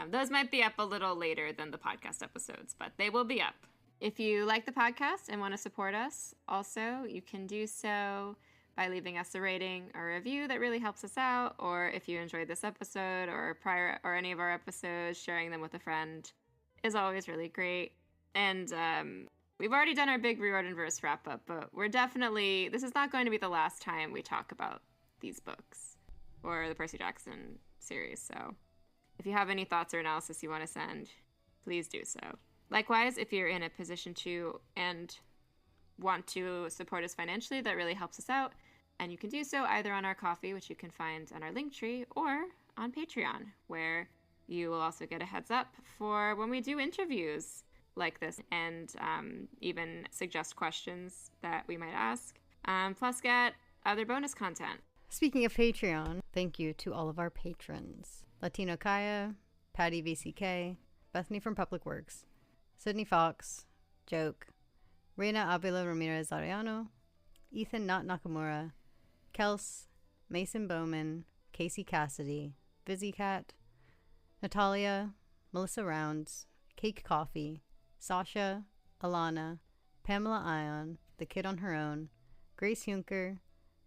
Those might be up a little later than the podcast episodes, but they will be up. If you like the podcast and want to support us, also, you can do so by leaving us a rating or review. That really helps us out. Or if you enjoyed this episode or any of our episodes, sharing them with a friend is always really great. And we've already done our big Riordan verse wrap up, but this is not going to be the last time we talk about these books or the Percy Jackson series. So if you have any thoughts or analysis you want to send, please do so. Likewise, if you're in a position to and want to support us financially, that really helps us out. And you can do so either on our Ko-fi, which you can find on our Linktree, or on Patreon, where you will also get a heads up for when we do interviews like this, and even suggest questions that we might ask, plus get other bonus content. Speaking of Patreon, thank you to all of our patrons. Latino Kaya, Patty VCK, Bethany from Public Works, Sydney Fox, Joke, Reina Avila Ramirez Arellano, Ethan Not Nakamura, Kels, Mason Bowman, Casey Cassidy, Vizzy Cat, Natalia, Melissa Rounds, Cake Coffee, Sasha, Alana, Pamela Ion, The Kid on Her Own, Grace Junker,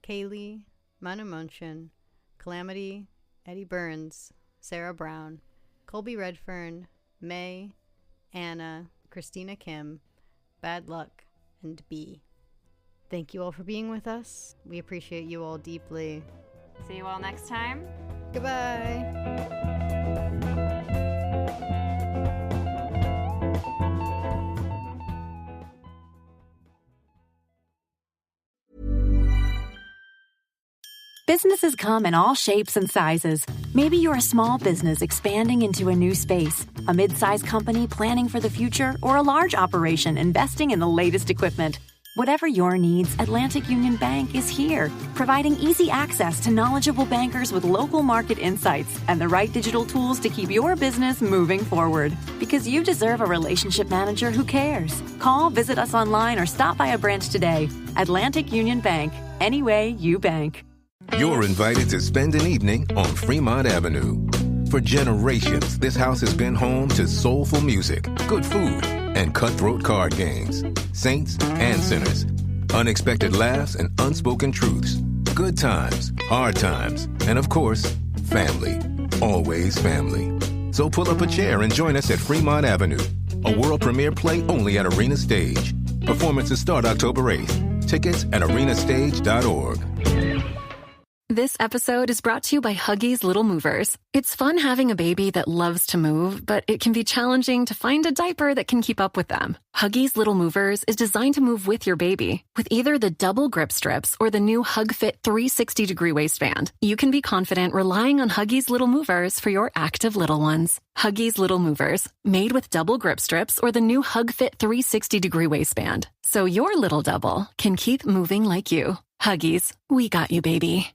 Kaylee, Manu Munchin, Calamity, Eddie Burns, Sarah Brown, Colby Redfern, May, Anna, Christina Kim, Bad Luck, and B. Thank you all for being with us. We appreciate you all deeply. See you all next time. Goodbye. Businesses come in all shapes and sizes. Maybe you're a small business expanding into a new space, a mid-sized company planning for the future, or a large operation investing in the latest equipment. Whatever your needs, Atlantic Union Bank is here, providing easy access to knowledgeable bankers with local market insights and the right digital tools to keep your business moving forward. Because you deserve a relationship manager who cares. Call, visit us online, or stop by a branch today. Atlantic Union Bank. Any way you bank. You're invited to spend an evening on Fremont Avenue. For generations, this house has been home to soulful music, good food, and cutthroat card games. Saints and sinners. Unexpected laughs and unspoken truths. Good times, hard times, and of course, family. Always family. So pull up a chair and join us at Fremont Avenue, a world premiere play only at Arena Stage. Performances start October 8th. Tickets at arenastage.org. This episode is brought to you by Huggies Little Movers. It's fun having a baby that loves to move, but it can be challenging to find a diaper that can keep up with them. Huggies Little Movers is designed to move with your baby. With either the double grip strips or the new HugFit 360-degree waistband, you can be confident relying on Huggies Little Movers for your active little ones. Huggies Little Movers, made with double grip strips or the new HugFit 360-degree waistband, so your little double can keep moving like you. Huggies, we got you, baby.